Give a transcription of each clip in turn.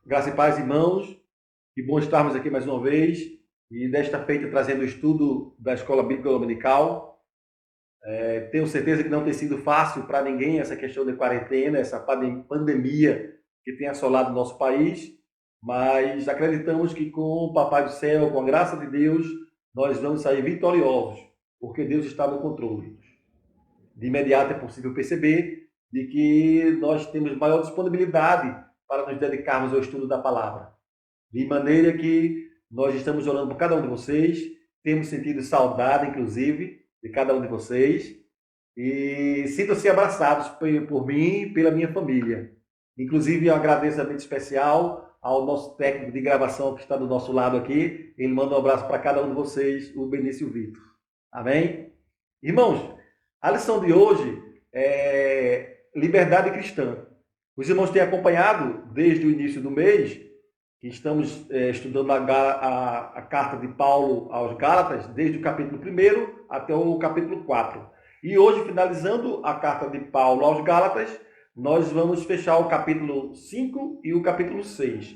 Graça e paz, irmãos. Que bom estarmos aqui mais uma vez. E desta feita trazendo o estudo da Escola Bíblica Dominical. Tenho certeza que não tem sido fácil para ninguém essa questão de quarentena, essa pandemia que tem assolado o nosso país. Mas acreditamos que com o Papai do Céu, com a graça de Deus, nós vamos sair vitoriosos, porque Deus está no controle. De imediato é possível perceber de que nós temos maior disponibilidade para nos dedicarmos ao estudo da palavra. De maneira que nós estamos orando por cada um de vocês, temos sentido saudade, inclusive, de cada um de vocês, e sintam-se abraçados por mim e pela minha família. Inclusive, um agradecimento especial ao nosso técnico de gravação que está do nosso lado aqui. Ele manda um abraço para cada um de vocês, o Benício Vitor. Amém? Irmãos, a lição de hoje é liberdade cristã. Os irmãos têm acompanhado desde o início do mês que estamos estudando a carta de Paulo aos Gálatas, desde o capítulo 1 até o capítulo 4. E hoje, finalizando a carta de Paulo aos Gálatas, nós vamos fechar o capítulo 5 e o capítulo 6.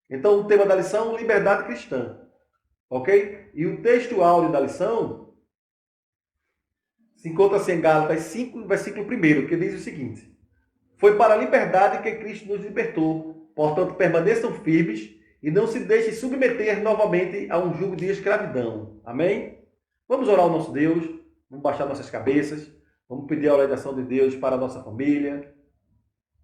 Então, o tema da lição, liberdade cristã. Ok? E o texto áudio da lição se encontra-se em Gálatas 5, versículo 1, que diz o seguinte: Foi para a liberdade que Cristo nos libertou, portanto permaneçam firmes e não se deixem submeter novamente a um jugo de escravidão. Amém? Vamos orar ao nosso Deus, vamos baixar nossas cabeças, vamos pedir a orientação de Deus para a nossa família,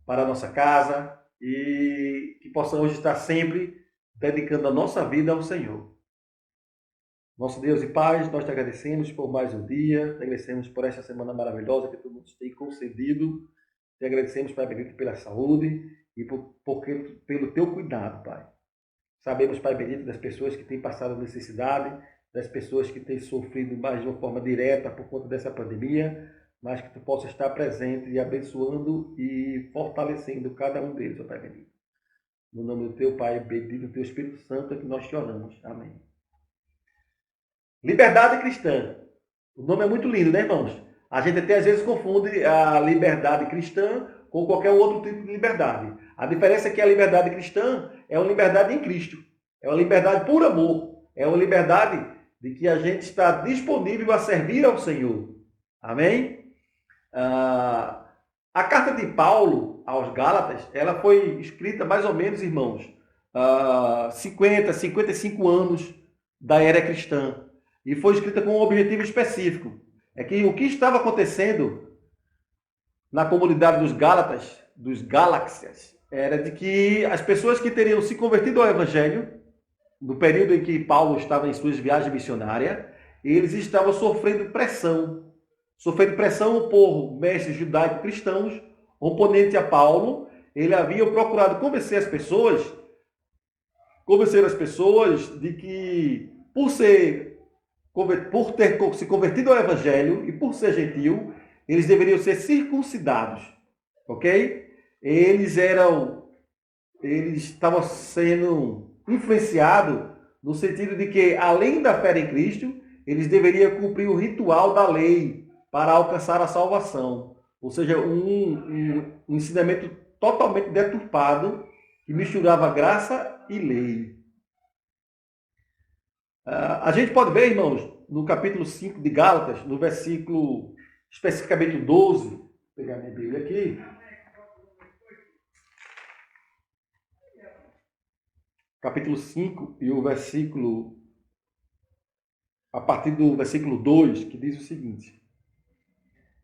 para a nossa casa e que possamos estar sempre dedicando a nossa vida ao Senhor. Nosso Deus e Pai, nós te agradecemos por mais um dia, te agradecemos por esta semana maravilhosa que tu nos tem concedido, te agradecemos, Pai bendito, pela saúde e pelo teu cuidado, Pai. Sabemos, Pai bendito, das pessoas que têm passado necessidade, das pessoas que têm sofrido mais de uma forma direta por conta dessa pandemia, mas que tu possa estar presente e abençoando e fortalecendo cada um deles, ó Pai bendito. No nome do teu Pai bendito, do teu Espírito Santo, é que nós te oramos. Amém. Liberdade cristã. O nome é muito lindo, né, irmãos? A gente até às vezes confunde a liberdade cristã com qualquer outro tipo de liberdade. A diferença é que a liberdade cristã é uma liberdade em Cristo. É uma liberdade por amor. É uma liberdade de que a gente está disponível a servir ao Senhor. Amém? A carta de Paulo aos Gálatas, ela foi escrita mais ou menos, irmãos, 55 anos da era cristã. E foi escrita com um objetivo específico. É que o que estava acontecendo na comunidade dos Gálatas, dos Galáxias, era de que as pessoas que teriam se convertido ao Evangelho, no período em que Paulo estava em suas viagens missionárias, eles estavam sofrendo pressão. Sofrendo pressão por mestres judaico-cristãos, oponente a Paulo. Ele havia procurado convencer as pessoas de que, por ter se convertido ao Evangelho e por ser gentil, eles deveriam ser circuncidados, ok? Eles estavam sendo influenciados no sentido de que, além da fé em Cristo, eles deveriam cumprir o ritual da lei para alcançar a salvação. Ou seja, um ensinamento totalmente deturpado que misturava graça e lei. A gente pode ver, irmãos, no capítulo 5 de Gálatas, no versículo especificamente 12, vou pegar minha Bíblia aqui. Capítulo 5 e o versículo, a partir do versículo 2, que diz o seguinte: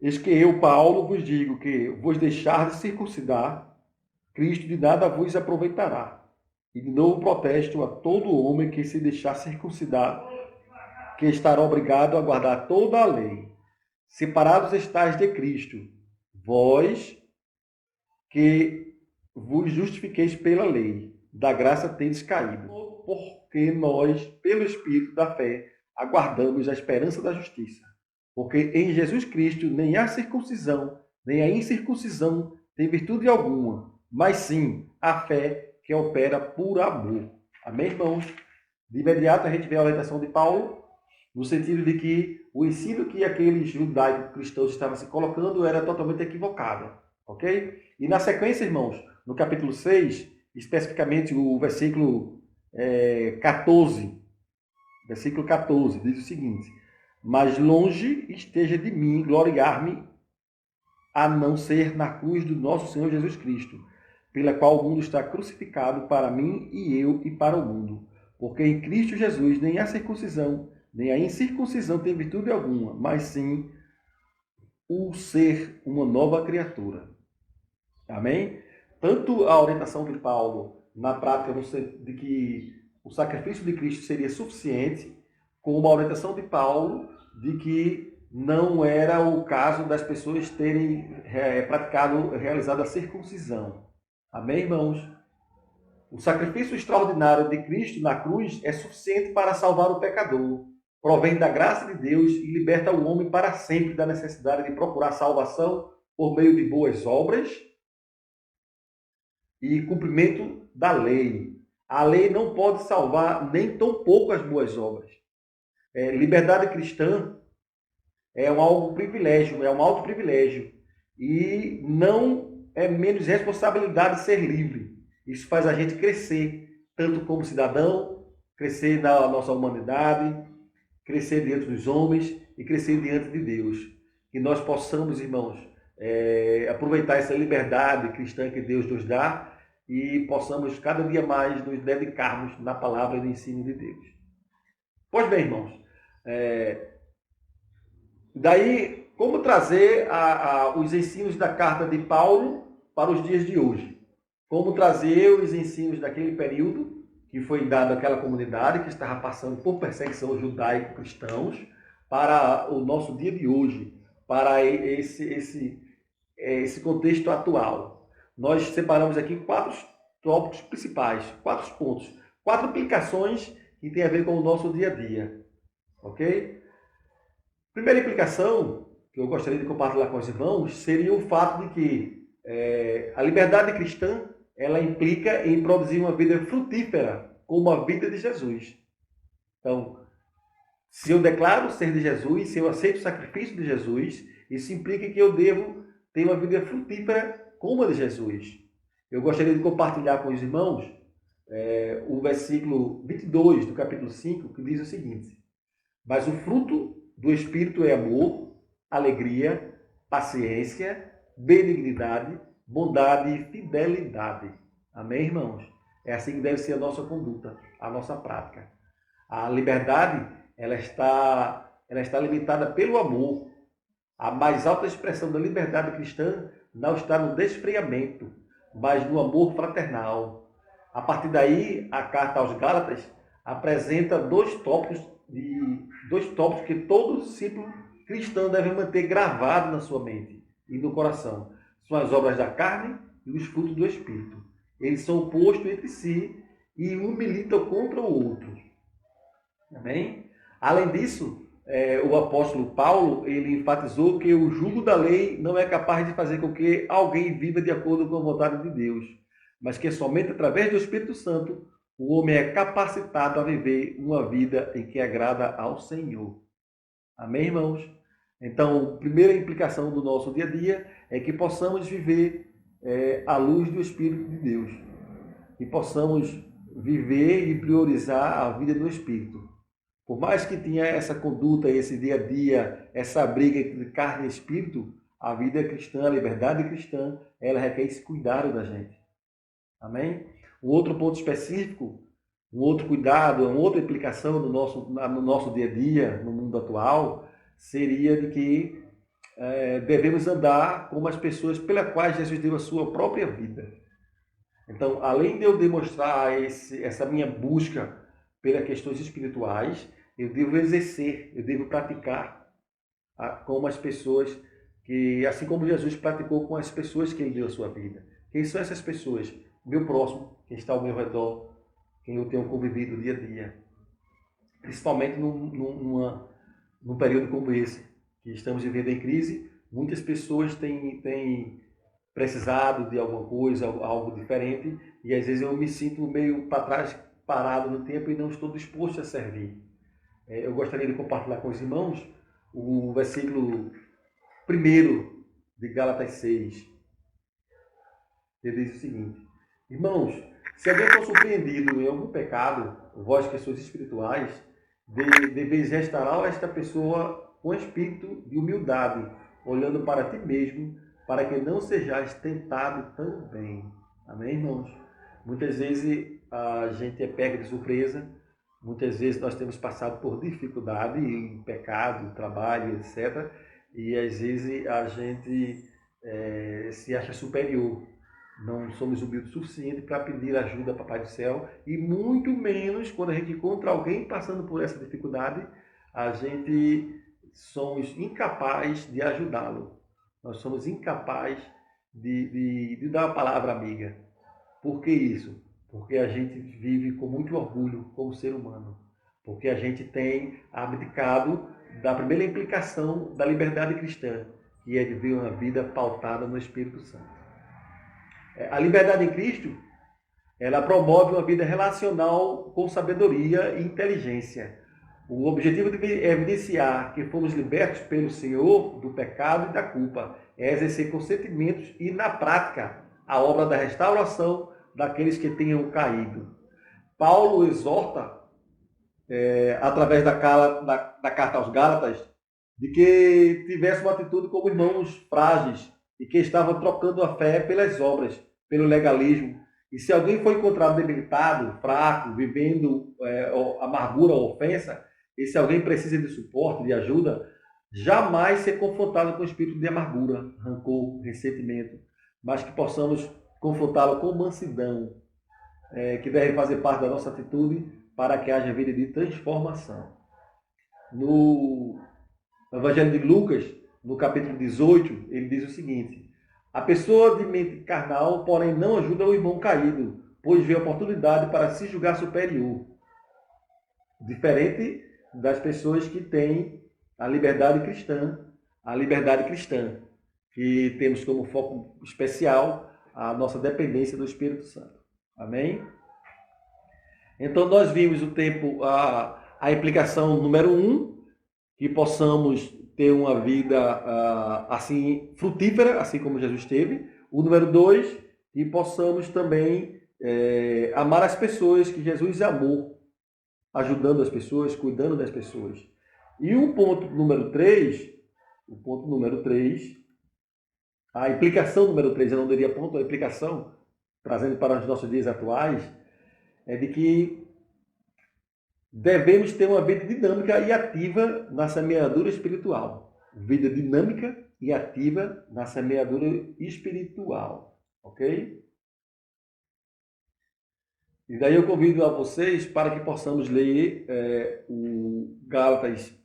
Eis que eu, Paulo, vos digo que vos deixar de circuncidar, Cristo de nada vos aproveitará. E de novo protesto a todo homem que se deixar circuncidar, que estará obrigado a guardar toda a lei. Separados estáis de Cristo, vós que vos justifiqueis pela lei, da graça tendes caído, porque nós, pelo Espírito da fé, aguardamos a esperança da justiça. Porque em Jesus Cristo nem a circuncisão, nem a incircuncisão tem virtude alguma, mas sim a fé que opera por amor. Amém, irmãos? De imediato a gente vê a orientação de Paulo, no sentido de que o ensino que aqueles judaicos cristãos estavam se colocando era totalmente equivocado. Ok? E na sequência, irmãos, no capítulo 6, especificamente o versículo 14. Versículo 14 diz o seguinte: mas longe esteja de mim gloriar-me, a não ser na cruz do nosso Senhor Jesus Cristo, pela qual o mundo está crucificado para mim e eu e para o mundo. Porque em Cristo Jesus nem a circuncisão, nem a incircuncisão tem virtude alguma, mas sim o ser uma nova criatura. Amém? Tanto a orientação de Paulo na prática de que o sacrifício de Cristo seria suficiente, como a orientação de Paulo de que não era o caso das pessoas terem realizado a circuncisão. Amém, irmãos? O sacrifício extraordinário de Cristo na cruz é suficiente para salvar o pecador. Provém da graça de Deus e liberta o homem para sempre da necessidade de procurar salvação por meio de boas obras e cumprimento da lei. A lei não pode salvar nem tão pouco as boas obras. Liberdade cristã é um algo privilégio, é um alto privilégio. E não é menos responsabilidade ser livre. Isso faz a gente crescer, tanto como cidadão, crescer na nossa humanidade, crescer diante dos homens e crescer diante de Deus. Que nós possamos, irmãos, aproveitar essa liberdade cristã que Deus nos dá e possamos cada dia mais nos dedicarmos na palavra e no ensino de Deus. Pois bem, irmãos, daí como trazer os ensinos da carta de Paulo para os dias de hoje? Como trazer os ensinos daquele período que foi dado àquela comunidade que estava passando por perseguição judaico-cristãos para o nosso dia de hoje, para esse contexto atual. Nós separamos aqui 4 tópicos principais, 4 pontos, 4 implicações que têm a ver com o nosso dia a dia. Ok? Primeira implicação que eu gostaria de compartilhar com os irmãos seria o fato de que a liberdade cristã ela implica em produzir uma vida frutífera como a vida de Jesus. Então, se eu declaro ser de Jesus, se eu aceito o sacrifício de Jesus, isso implica que eu devo ter uma vida frutífera como a de Jesus. Eu gostaria de compartilhar com os irmãos o versículo 22 do capítulo 5, que diz o seguinte: mas o fruto do Espírito é amor, alegria, paciência, benignidade, bondade e fidelidade. Amém, irmãos? É assim que deve ser a nossa conduta, a nossa prática. A liberdade, ela está limitada pelo amor. A mais alta expressão da liberdade cristã não está no desfriamento, mas no amor fraternal. A partir daí, a carta aos Gálatas apresenta 2 tópicos que todo discípulo cristão deve manter gravado na sua mente e no coração. São as obras da carne e os frutos do Espírito. Eles são opostos entre si e um milita contra o outro. Amém? Além disso, o apóstolo Paulo ele enfatizou que o jugo da lei não é capaz de fazer com que alguém viva de acordo com a vontade de Deus, mas que somente através do Espírito Santo o homem é capacitado a viver uma vida em que agrada ao Senhor. Amém, irmãos? Então, a primeira implicação do nosso dia a dia é que possamos viver à luz do Espírito de Deus. Que possamos viver e priorizar a vida do Espírito. Por mais que tenha essa conduta, esse dia a dia, essa briga entre carne e espírito, a vida cristã, a liberdade cristã, ela requer esse cuidado da gente. Amém? Um outro ponto específico, um outro cuidado, uma outra implicação no nosso dia a dia, no mundo atual, seria de que devemos andar como as pessoas pelas quais Jesus deu a sua própria vida. Então, além de eu demonstrar essa minha busca pelas questões espirituais, eu devo exercer, eu devo praticar como as pessoas que, assim como Jesus praticou com as pessoas que ele deu a sua vida. Quem são essas pessoas? Meu próximo, quem está ao meu redor, quem eu tenho convivido dia a dia. Principalmente num período como esse, que estamos vivendo em crise, muitas pessoas têm precisado de alguma coisa, algo diferente, e às vezes eu me sinto meio para trás, parado no tempo e não estou disposto a servir. Eu gostaria de compartilhar com os irmãos o versículo 1 de Gálatas 6. Ele diz o seguinte: Irmãos, se alguém for surpreendido em algum pecado, vós que sois espirituais, deveis restaurar esta pessoa com espírito de humildade, olhando para ti mesmo, para que não sejais tentado também. Amém, irmãos? Muitas vezes a gente é pego de surpresa, muitas vezes nós temos passado por dificuldade em pecado, trabalho, etc. E às vezes a gente se acha superior. Não somos humildes o suficiente para pedir ajuda ao Papai do Céu, e muito menos quando a gente encontra alguém passando por essa dificuldade, a gente somos incapazes de ajudá-lo. Nós somos incapazes de dar uma palavra amiga. Por que isso? Porque a gente vive com muito orgulho como ser humano. Porque a gente tem abdicado da primeira implicação da liberdade cristã, que é viver uma vida pautada no Espírito Santo. A liberdade em Cristo, ela promove uma vida relacional com sabedoria e inteligência. O objetivo de evidenciar que fomos libertos pelo Senhor do pecado e da culpa é exercer com sentimentos e, na prática, a obra da restauração daqueles que tenham caído. Paulo exorta, através da carta aos Gálatas, de que tivesse uma atitude como irmãos frágeis e que estavam trocando a fé pelas obras, pelo legalismo. E se alguém for encontrado debilitado, fraco, vivendo amargura ou ofensa, e se alguém precisa de suporte, de ajuda, jamais ser confrontado com o espírito de amargura, rancor, ressentimento, mas que possamos confrontá-lo com mansidão, que deve fazer parte da nossa atitude para que haja vida de transformação. No Evangelho de Lucas, no capítulo 18, ele diz o seguinte: a pessoa de mente carnal, porém, não ajuda o irmão caído, pois vê oportunidade para se julgar superior. Diferente das pessoas que têm a liberdade cristã, que temos como foco especial a nossa dependência do Espírito Santo. Amém? Então, nós vimos a implicação número 1, que possamos ter uma vida assim frutífera, assim como Jesus teve. O número 2, que possamos também amar as pessoas que Jesus amou, ajudando as pessoas, cuidando das pessoas. E o ponto número 3, a implicação número 3, eu não diria ponto, a implicação, trazendo para os nossos dias atuais, é de que devemos ter uma vida dinâmica e ativa na semeadura espiritual. Vida dinâmica e ativa na semeadura espiritual. Ok? E daí eu convido a vocês para que possamos ler o Gálatas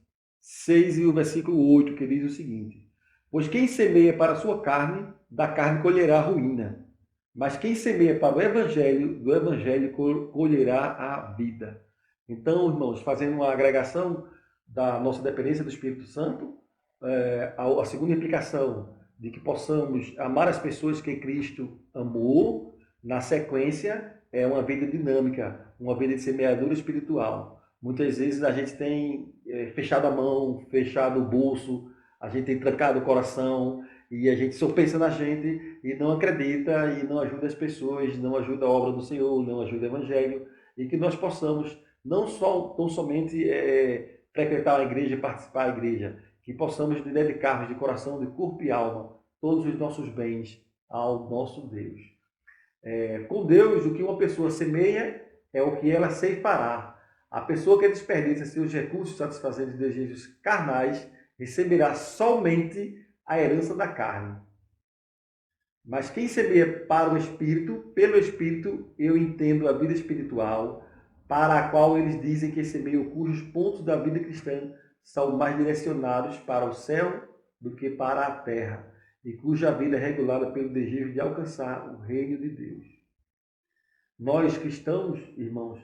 6 e o versículo 8, que diz o seguinte: pois quem semeia para a sua carne, da carne colherá a ruína. Mas quem semeia para o Evangelho, do Evangelho colherá a vida. Então, irmãos, fazendo uma agregação da nossa dependência do Espírito Santo, a segunda implicação de que possamos amar as pessoas que Cristo amou, na sequência, é uma vida dinâmica, uma vida de semeadura espiritual. Muitas vezes a gente tem fechado a mão, fechado o bolso, a gente tem trancado o coração, e a gente só pensa na gente e não acredita e não ajuda as pessoas, não ajuda a obra do Senhor, não ajuda o Evangelho, e que nós possamos não somente frequentar a igreja e participar da igreja, que possamos dedicarmos de coração, de corpo e alma, todos os nossos bens ao nosso Deus. Com Deus, o que uma pessoa semeia é o que ela ceifará. A pessoa que desperdiça seus recursos satisfazendo os desejos carnais receberá somente a herança da carne. Mas quem semeia para o Espírito, pelo Espírito eu entendo a vida espiritual, para a qual eles dizem que semeiam, cujos pontos da vida cristã são mais direcionados para o céu do que para a terra, e cuja vida é regulada pelo desejo de alcançar o reino de Deus. Nós cristãos, irmãos,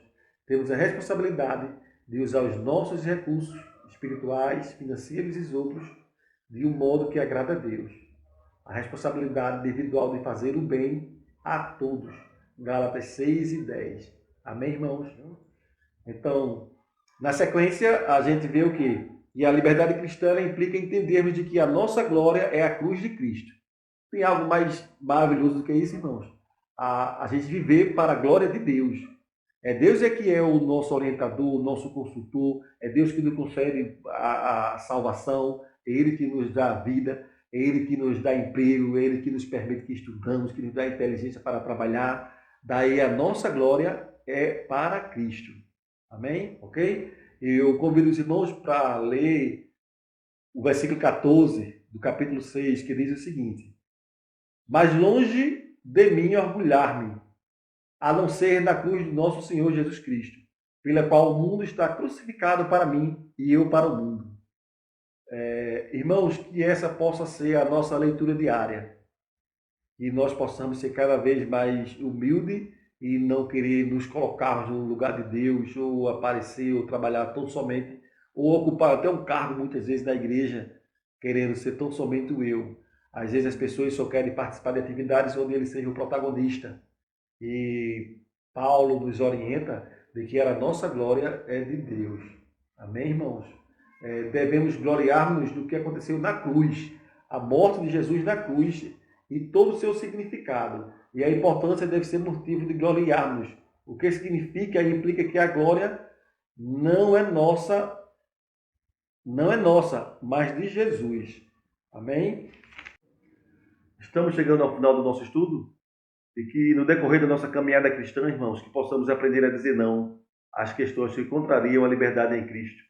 temos a responsabilidade de usar os nossos recursos espirituais, financeiros e outros de um modo que agrada a Deus. A responsabilidade individual de fazer o bem a todos. Gálatas 6 e 10. Amém, irmãos? Então, na sequência, a gente vê o quê? E a liberdade cristã implica entendermos de que a nossa glória é a cruz de Cristo. Tem algo mais maravilhoso do que isso, irmãos? a gente viver para a glória de Deus. Deus é que é o nosso orientador, o nosso consultor, é Deus que nos concede a salvação, é Ele que nos dá a vida, é Ele que nos dá emprego, é Ele que nos permite que estudamos, que nos dá inteligência para trabalhar. Daí a nossa glória é para Cristo. Amém? Ok? Eu convido os irmãos para ler o versículo 14 do capítulo 6, que diz o seguinte: Mas longe de mim orgulhar-me, a não ser na cruz do nosso Senhor Jesus Cristo, pela qual o mundo está crucificado para mim e eu para o mundo. Irmãos, que essa possa ser a nossa leitura diária, que nós possamos ser cada vez mais humildes e não querer nos colocarmos no lugar de Deus, ou aparecer, ou trabalhar tão somente, ou ocupar até um cargo muitas vezes na igreja, querendo ser tão somente o eu. Às vezes as pessoas só querem participar de atividades onde ele seja o protagonista. E Paulo nos orienta de que a nossa glória é de Deus. Amém, irmãos? Devemos gloriar-nos do que aconteceu na cruz, a morte de Jesus na cruz e todo o seu significado. E a importância deve ser motivo de gloriarmos. O que significa e implica que a glória não é nossa, mas de Jesus. Amém? Estamos chegando ao final do nosso estudo e que no decorrer da nossa caminhada cristã, irmãos, que possamos aprender a dizer não às questões que contrariam a liberdade em Cristo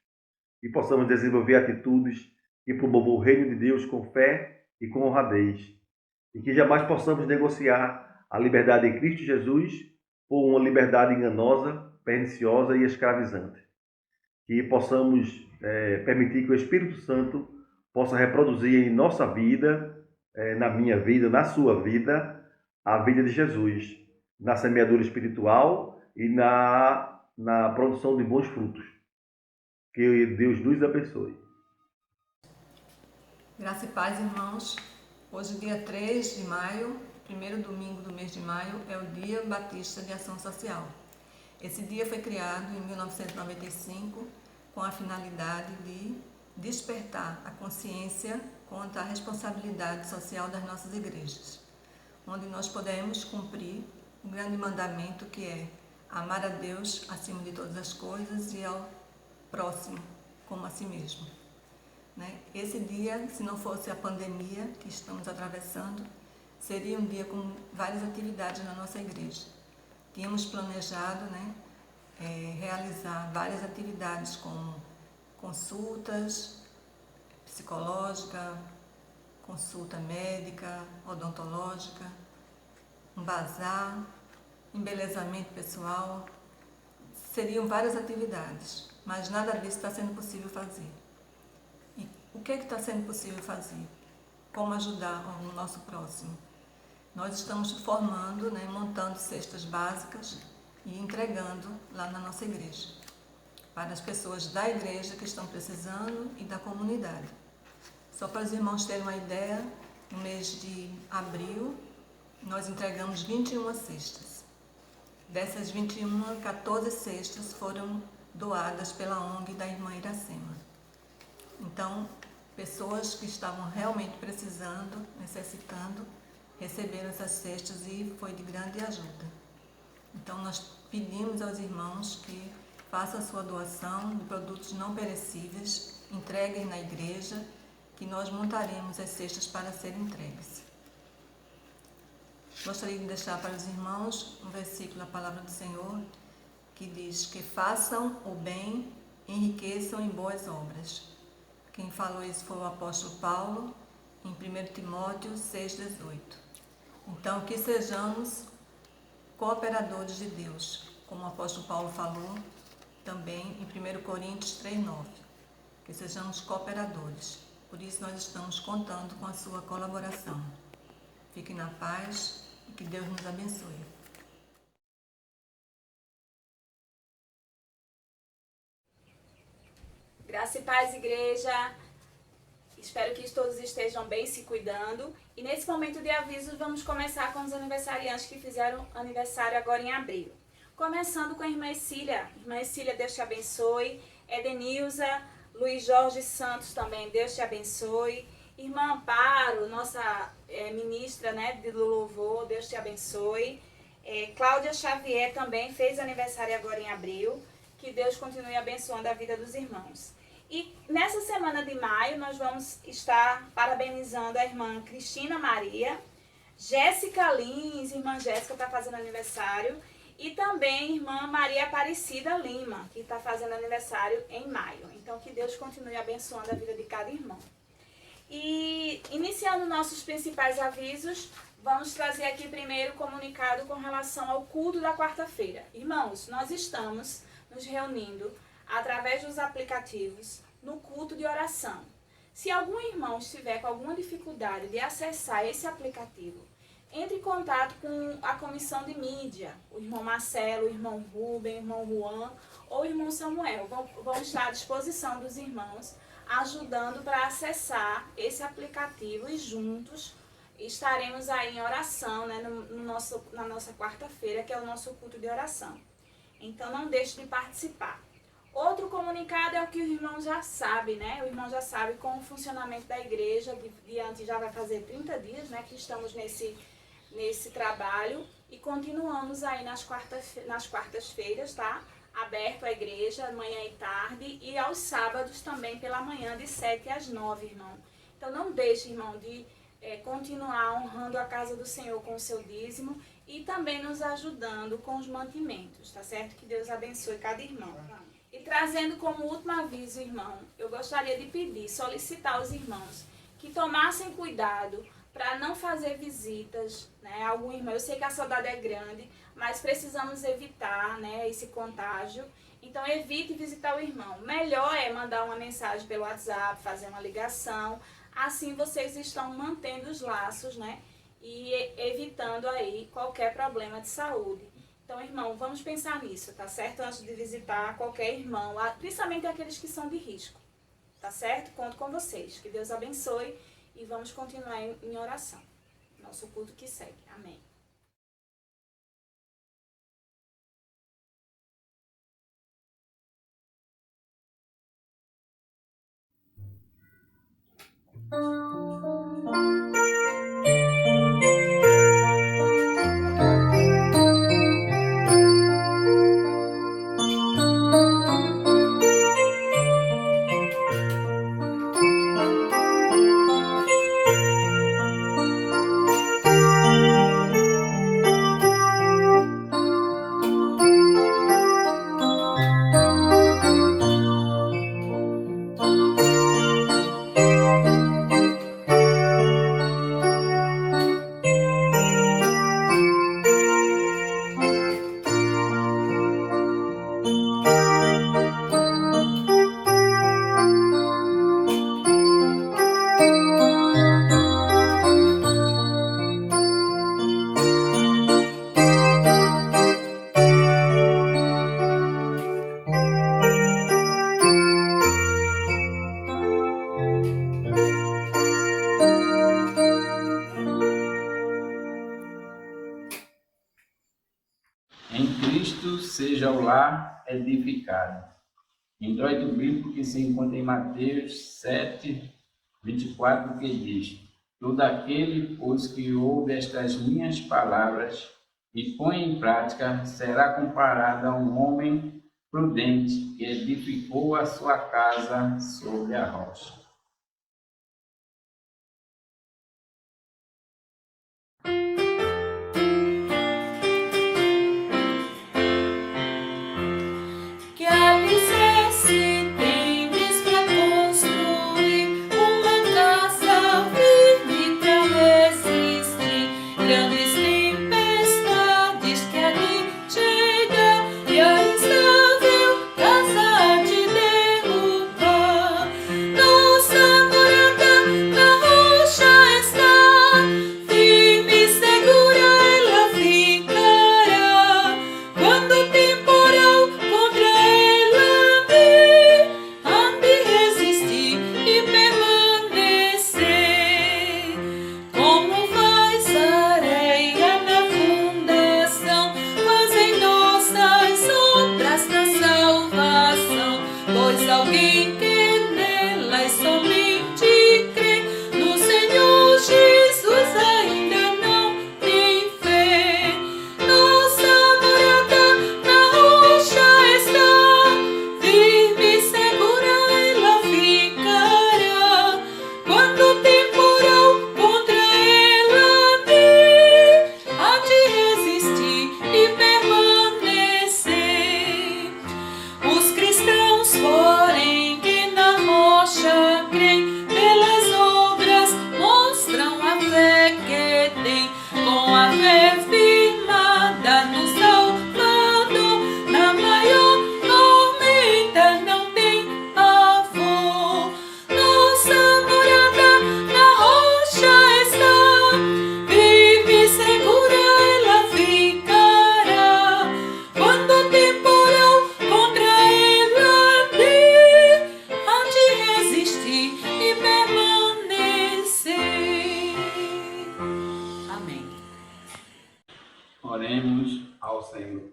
e possamos desenvolver atitudes que promovam o reino de Deus com fé e com honradez e que jamais possamos negociar a liberdade em Cristo Jesus por uma liberdade enganosa, perniciosa e escravizante. Que possamos permitir que o Espírito Santo possa reproduzir em nossa vida, na minha vida, na sua vida, a vida de Jesus, na semeadura espiritual e na produção de bons frutos. Que Deus nos abençoe. Graça e paz, irmãos. Hoje, dia 3 de maio, primeiro domingo do mês de maio, é o Dia Batista de Ação Social. Esse dia foi criado em 1995 com a finalidade de despertar a consciência quanto à responsabilidade social das nossas igrejas, onde nós podemos cumprir o grande mandamento que é amar a Deus acima de todas as coisas e ao próximo como a si mesmo. Esse dia, se não fosse a pandemia que estamos atravessando, seria um dia com várias atividades na nossa igreja. Tínhamos planejado realizar várias atividades como consultas psicológicas, consulta médica, odontológica, um bazar, embelezamento pessoal. Seriam várias atividades, mas nada disso está sendo possível fazer. E o que está sendo possível fazer? Como ajudar o nosso próximo? Nós estamos formando, montando cestas básicas e entregando lá na nossa igreja, para as pessoas da igreja que estão precisando e da comunidade. Só para os irmãos terem uma ideia, no mês de abril, nós entregamos 21 cestas. Dessas 21, 14 cestas foram doadas pela ONG da irmã Iracema. Então, pessoas que estavam realmente precisando, necessitando, receberam essas cestas e foi de grande ajuda. Então, nós pedimos aos irmãos que façam a sua doação de produtos não perecíveis, entreguem na igreja, que nós montaremos as cestas para serem entregues. Gostaria de deixar para os irmãos um versículo da Palavra do Senhor, que diz que façam o bem, enriqueçam em boas obras. Quem falou isso foi o apóstolo Paulo, em 1 Timóteo 6,18. Então, que sejamos cooperadores de Deus, como o apóstolo Paulo falou também em 1 Coríntios 3,9. Que sejamos cooperadores. Por isso, nós estamos contando com a sua colaboração. Fiquem na paz e que Deus nos abençoe. Graça e paz, igreja. Espero que todos estejam bem, se cuidando. E nesse momento de aviso, vamos começar com os aniversariantes que fizeram aniversário agora em abril. Começando com a irmã Cília. Irmã Cília, Deus te abençoe. Edenilza, Luiz Jorge Santos também, Deus te abençoe. Irmã Amparo, nossa ministra do louvor, Deus te abençoe. Cláudia Xavier também fez aniversário agora em abril. Que Deus continue abençoando a vida dos irmãos. E nessa semana de maio nós vamos estar parabenizando a irmã Cristina Maria, Jéssica Lins, irmã Jéssica está fazendo aniversário, e também irmã Maria Aparecida Lima, que está fazendo aniversário em maio. Então que Deus continue abençoando a vida de cada irmão. E iniciando nossos principais avisos, vamos trazer aqui primeiro o comunicado com relação ao culto da quarta-feira. Irmãos, nós estamos nos reunindo através dos aplicativos no culto de oração. Se algum irmão estiver com alguma dificuldade de acessar esse aplicativo, entre em contato com a comissão de mídia, o irmão Marcelo, o irmão Rubem, o irmão Juan ou o irmão Samuel. Vão estar à disposição dos irmãos, ajudando para acessar esse aplicativo e juntos estaremos aí em oração, né, na nossa quarta-feira, que é o nosso culto de oração. Então não deixe de participar. Outro comunicado é o que o irmão já sabe, né? O irmão já sabe com o funcionamento da igreja, diante já vai fazer 30 dias, né, que estamos nesse trabalho e continuamos aí nas quartas-feiras, tá? Aberto a igreja, manhã e tarde, e aos sábados também pela manhã, de 7 às 9, irmão. Então não deixe, irmão, de continuar honrando a casa do Senhor com o seu dízimo e também nos ajudando com os mantimentos, tá certo? Que Deus abençoe cada irmão. E trazendo como último aviso, irmão, eu gostaria de pedir, solicitar aos irmãos que tomassem cuidado para não fazer visitas, né? Algum irmão, eu sei que a saudade é grande, mas precisamos evitar, né, esse contágio. Então evite visitar o irmão. Melhor é mandar uma mensagem pelo WhatsApp, fazer uma ligação. Assim vocês estão mantendo os laços, né? E evitando aí qualquer problema de saúde. Então, irmão, vamos pensar nisso, tá certo? Antes de visitar qualquer irmão, principalmente aqueles que são de risco, tá certo? Conto com vocês. Que Deus abençoe e vamos continuar em oração. Nosso culto que segue. Amém. Em Cristo seja o lar edificado. Introito bíblico que se encontra em Mateus 7, 24, que diz: todo aquele, pois, que ouve estas minhas palavras e põe em prática, será comparado a um homem prudente que edificou a sua casa sobre a rocha. Como vais, Arei? Oremos ao Senhor.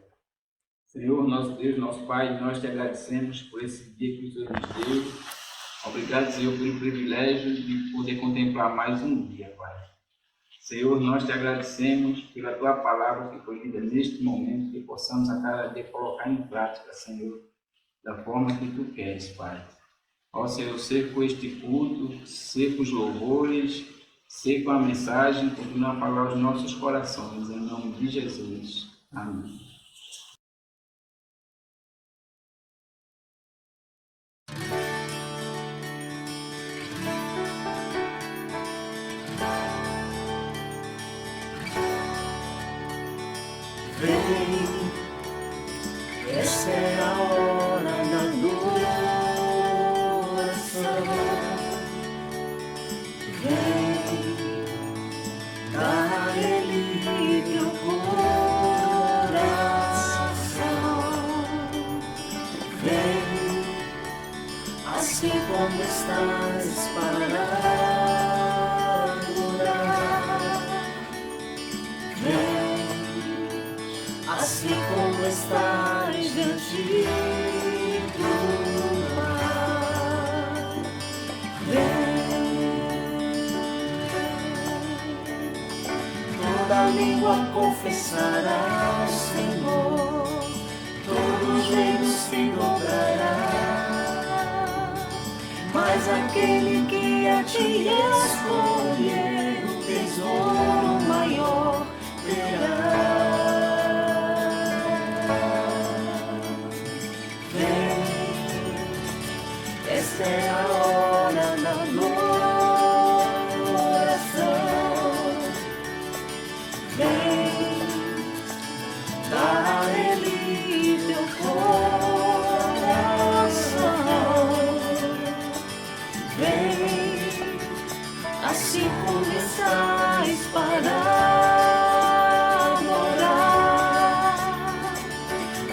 Senhor, nosso Deus, nosso Pai, nós te agradecemos por esse dia que o Senhor nos deu. Obrigado, Senhor, pelo privilégio de poder contemplar mais um dia, Pai. Senhor, nós te agradecemos pela tua palavra que foi lida neste momento, que possamos a cada dia colocar em prática, Senhor, da forma que tu queres, Pai. Ó Senhor, ser com este culto, ser com os louvores, ser com a mensagem, continua a falar aos nossos corações, em nome de Jesus. Amém. Vem, essa é a hora da adoração. Vem, dá a Ele teu coração. Vem, assim como estás para adorar. Vem, assim como estás diante do mar. Vem, toda língua confessará ao Senhor, todos os joelhos se dobrará, mas aquele que a ti escolher, o tesouro maior terá. Esta é a hora da adoração. Vem, dá a Ele teu coração. Vem, assim como estás para adorar.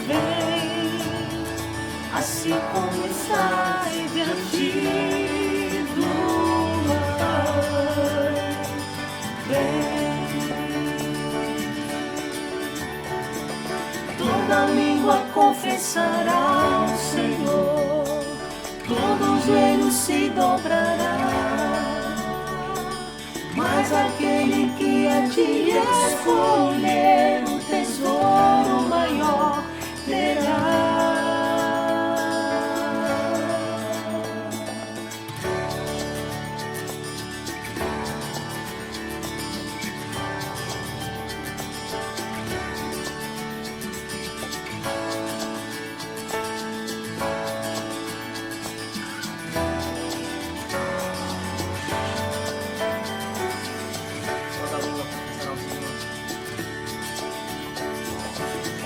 Vem, assim como estás diante do mar. Vem, toda língua confessará ao Senhor, todo joelho se dobrará, mas aquele que a ti escolher, o tesouro maior terá.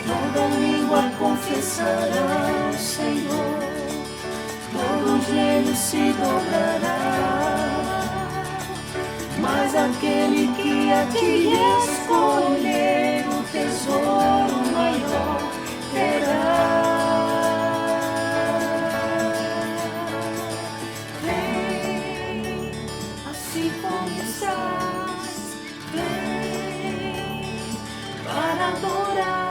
Toda língua confessará ao Senhor, todo joelho se dobrará, mas aquele que a ti escolher, o tesouro maior terá. Vem, assim como estás, vem para adorar.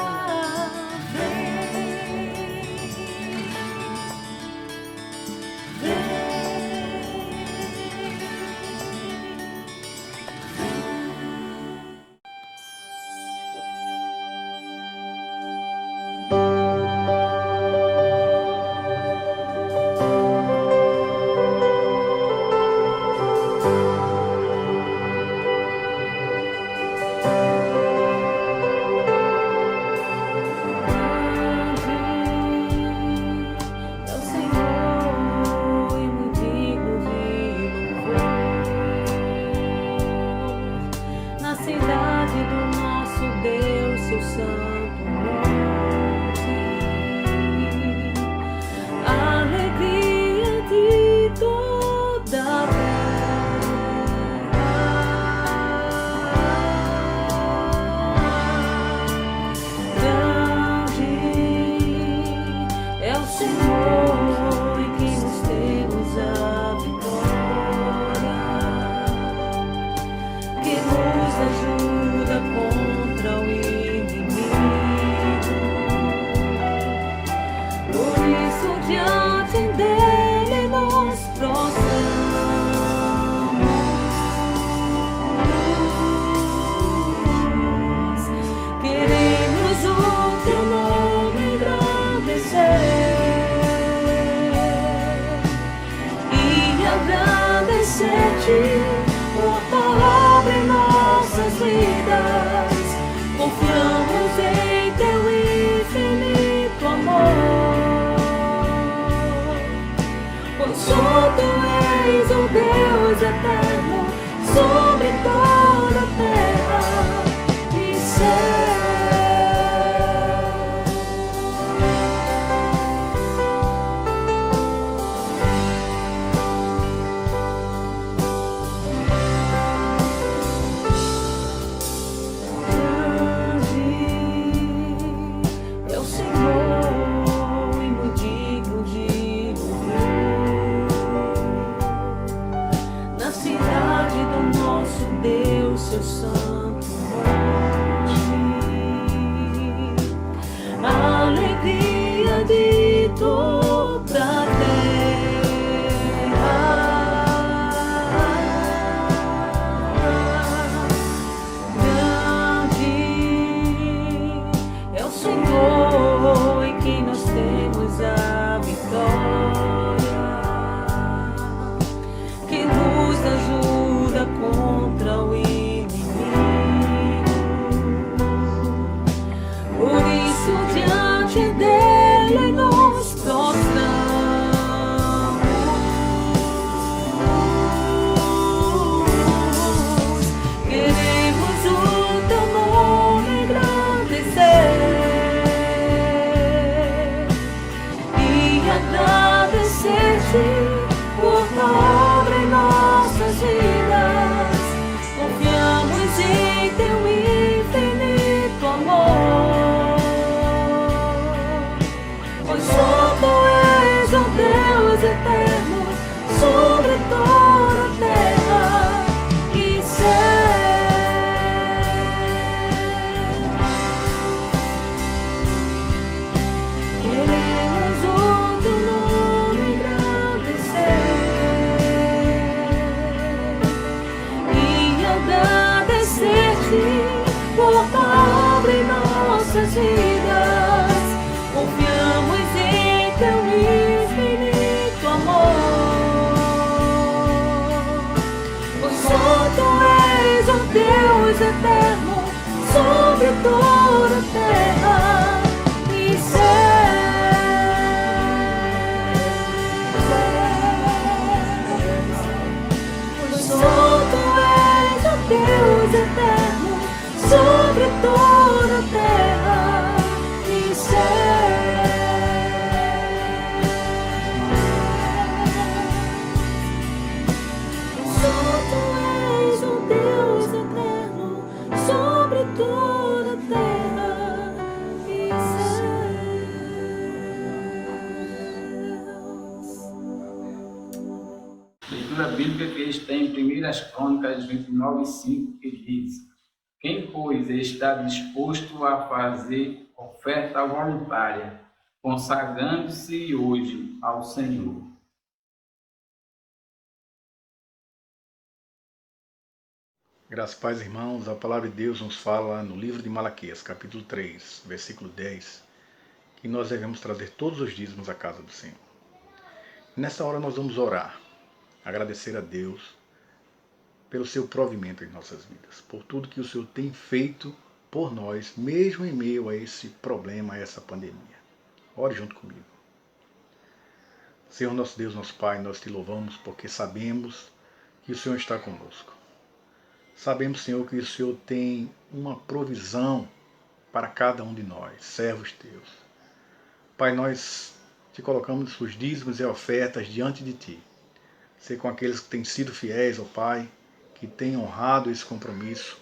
só tu és o Deus eterno sobre toda a terra e céu. É o Senhor e muito digno de louvor. Na cidade do nosso Deus, seu santo monte, a alegria de toda a terra. Grande é o Senhor em quem nós temos a vitória, que nos ajuda contra o inimigo. Por isso diante dele nós prostramos. Queremos o teu nome engrandecer e agradecer-te por tua obra em nossas vidas. Confiamos em teu infinito amor, pois só tu és o Deus eterno sobre toda a terra e céu. Queremos o teu nome engrandecer e agradecer-te por tua obra em nossas vidas. Confiamos em teu infinito amor, pois só tu és o Deus eterno sobre toda a terra e céu. Pois só tu és o Deus eterno sobre toda a terra e céu. Só tu és o Deus eterno sobre toda a terra e céus. Leitura bíblica que está em 1 Crônicas 29:5, que diz: quem, pois, está disposto a fazer oferta voluntária, consagrando-se hoje ao Senhor. Graças, paz, irmãos, a palavra de Deus nos fala no livro de Malaquias, capítulo 3, versículo 10, que nós devemos trazer todos os dízimos à casa do Senhor. Nessa hora nós vamos orar, agradecer a Deus pelo seu provimento em nossas vidas, por tudo que o Senhor tem feito por nós, mesmo em meio a esse problema, a essa pandemia. Ore junto comigo. Senhor, nosso Deus, nosso Pai, nós te louvamos porque sabemos que o Senhor está conosco. Sabemos, Senhor, que o Senhor tem uma provisão para cada um de nós, servos teus. Pai, nós te colocamos os dízimos e ofertas diante de ti. Ser com aqueles que têm sido fiéis, ó Pai, que têm honrado esse compromisso.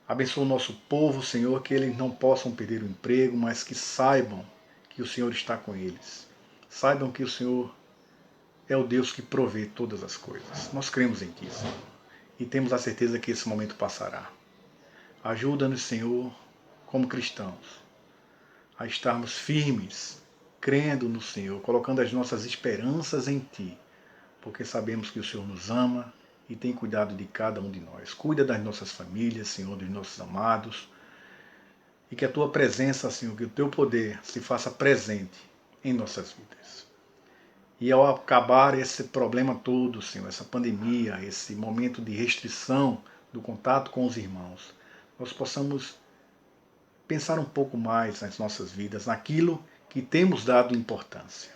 Abençoa o nosso povo, Senhor, que eles não possam perder o emprego, mas que saibam que o Senhor está com eles. Saibam que o Senhor é o Deus que provê todas as coisas. Nós cremos em ti, Senhor, e temos a certeza que esse momento passará. Ajuda-nos, Senhor, como cristãos, a estarmos firmes, crendo no Senhor, colocando as nossas esperanças em ti, porque sabemos que o Senhor nos ama e tem cuidado de cada um de nós. Cuida das nossas famílias, Senhor, dos nossos amados, e que a tua presença, Senhor, que o teu poder se faça presente em nossas vidas. E ao acabar esse problema todo, Senhor, essa pandemia, esse momento de restrição do contato com os irmãos, nós possamos pensar um pouco mais nas nossas vidas, naquilo que temos dado importância.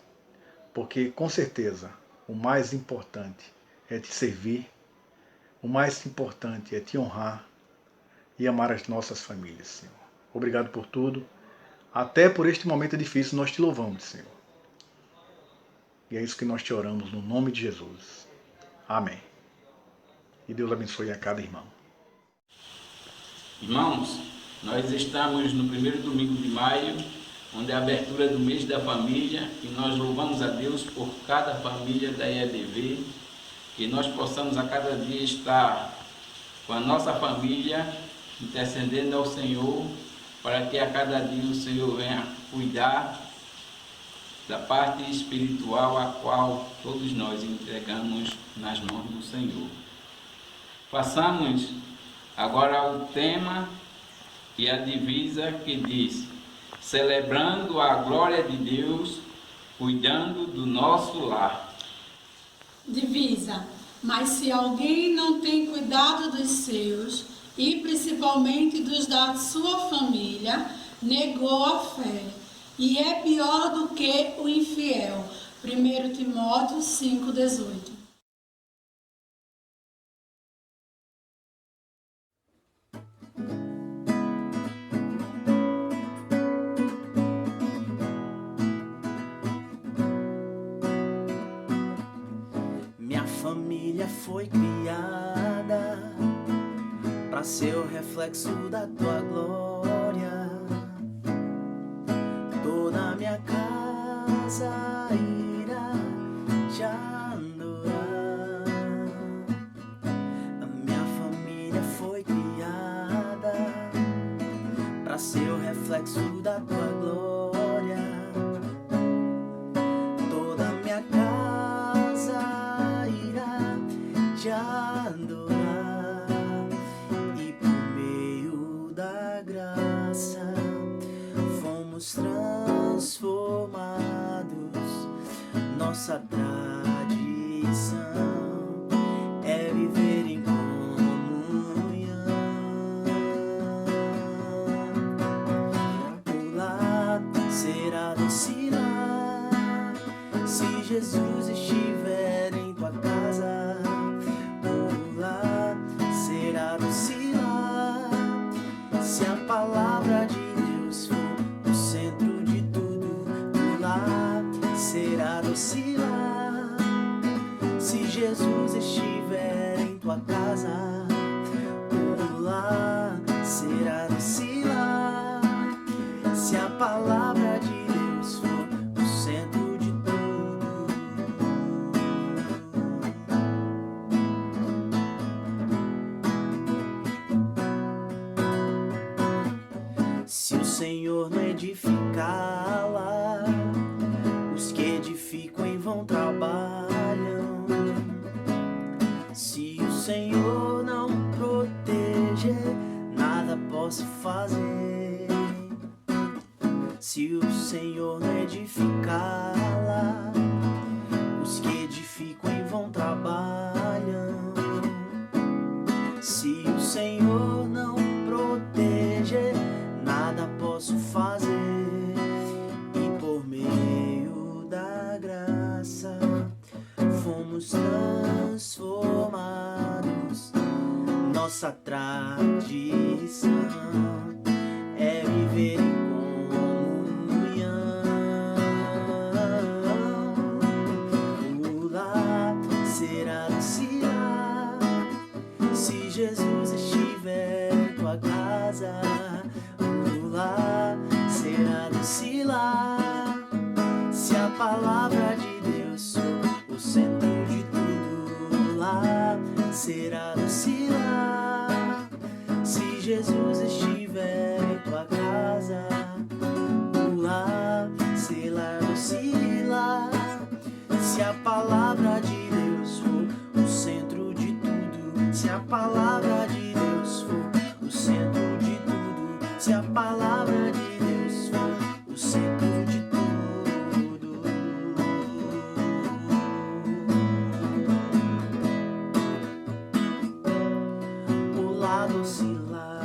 porque com certeza o mais importante é te servir, o mais importante é te honrar e amar as nossas famílias, Senhor. Obrigado por tudo. Até por este momento difícil nós te louvamos, Senhor. E é isso que nós te oramos no nome de Jesus. Amém. E Deus abençoe a cada irmão. Irmãos, nós estamos no primeiro domingo de maio, onde é a abertura do mês da família, e nós louvamos a Deus por cada família da EADV, que nós possamos a cada dia estar com a nossa família, intercedendo ao Senhor, para que a cada dia o Senhor venha cuidar da parte espiritual a qual todos nós entregamos nas mãos do Senhor. Passamos agora ao tema e a divisa que diz: celebrando a glória de Deus, cuidando do nosso lar. Divisa: mas se alguém não tem cuidado dos seus, e principalmente dos da sua família, negou a fé, e é pior do que o infiel. 1 Timóteo 5,18. Minha família foi criada para ser o reflexo da tua glória. Toda minha casa irá te adorar. A minha família foi criada para ser o reflexo da tua glória. Toda minha casa irá te adorar. E por meio da graça fomos transformados. Nossa tradição é viver em comunhão. O lar será doce lar se Jesus estiver em tua casa. O lar será doce lar se a palavra de Deus for o centro de tudo. O lar será doce lar se Jesus estiver em tua casa. O lar será doce lar se a palavra de Deus for o centro de tudo. Se o Senhor não edificá-la, os que edificam em vão trabalham. Se o Senhor não proteger, nada posso fazer. Se o Senhor não edificá-la, os que edificam em vão trabalham. Se o Senhor não proteger, nada posso fazer. E por meio da graça fomos transformados. Nossa tradição é viver em comunhão. O lar será doce lar se Jesus estiver em tua casa. O lar será doce lar se a palavra de Deus for o centro de tudo. O lar será doce lar se Jesus estiver em tua casa. O lar será doce lar se a palavra de Deus for o centro de tudo. Se a palavra de Deus for o centro de tudo. Se a palavra de Deus for o centro de tudo. O lado oscilar.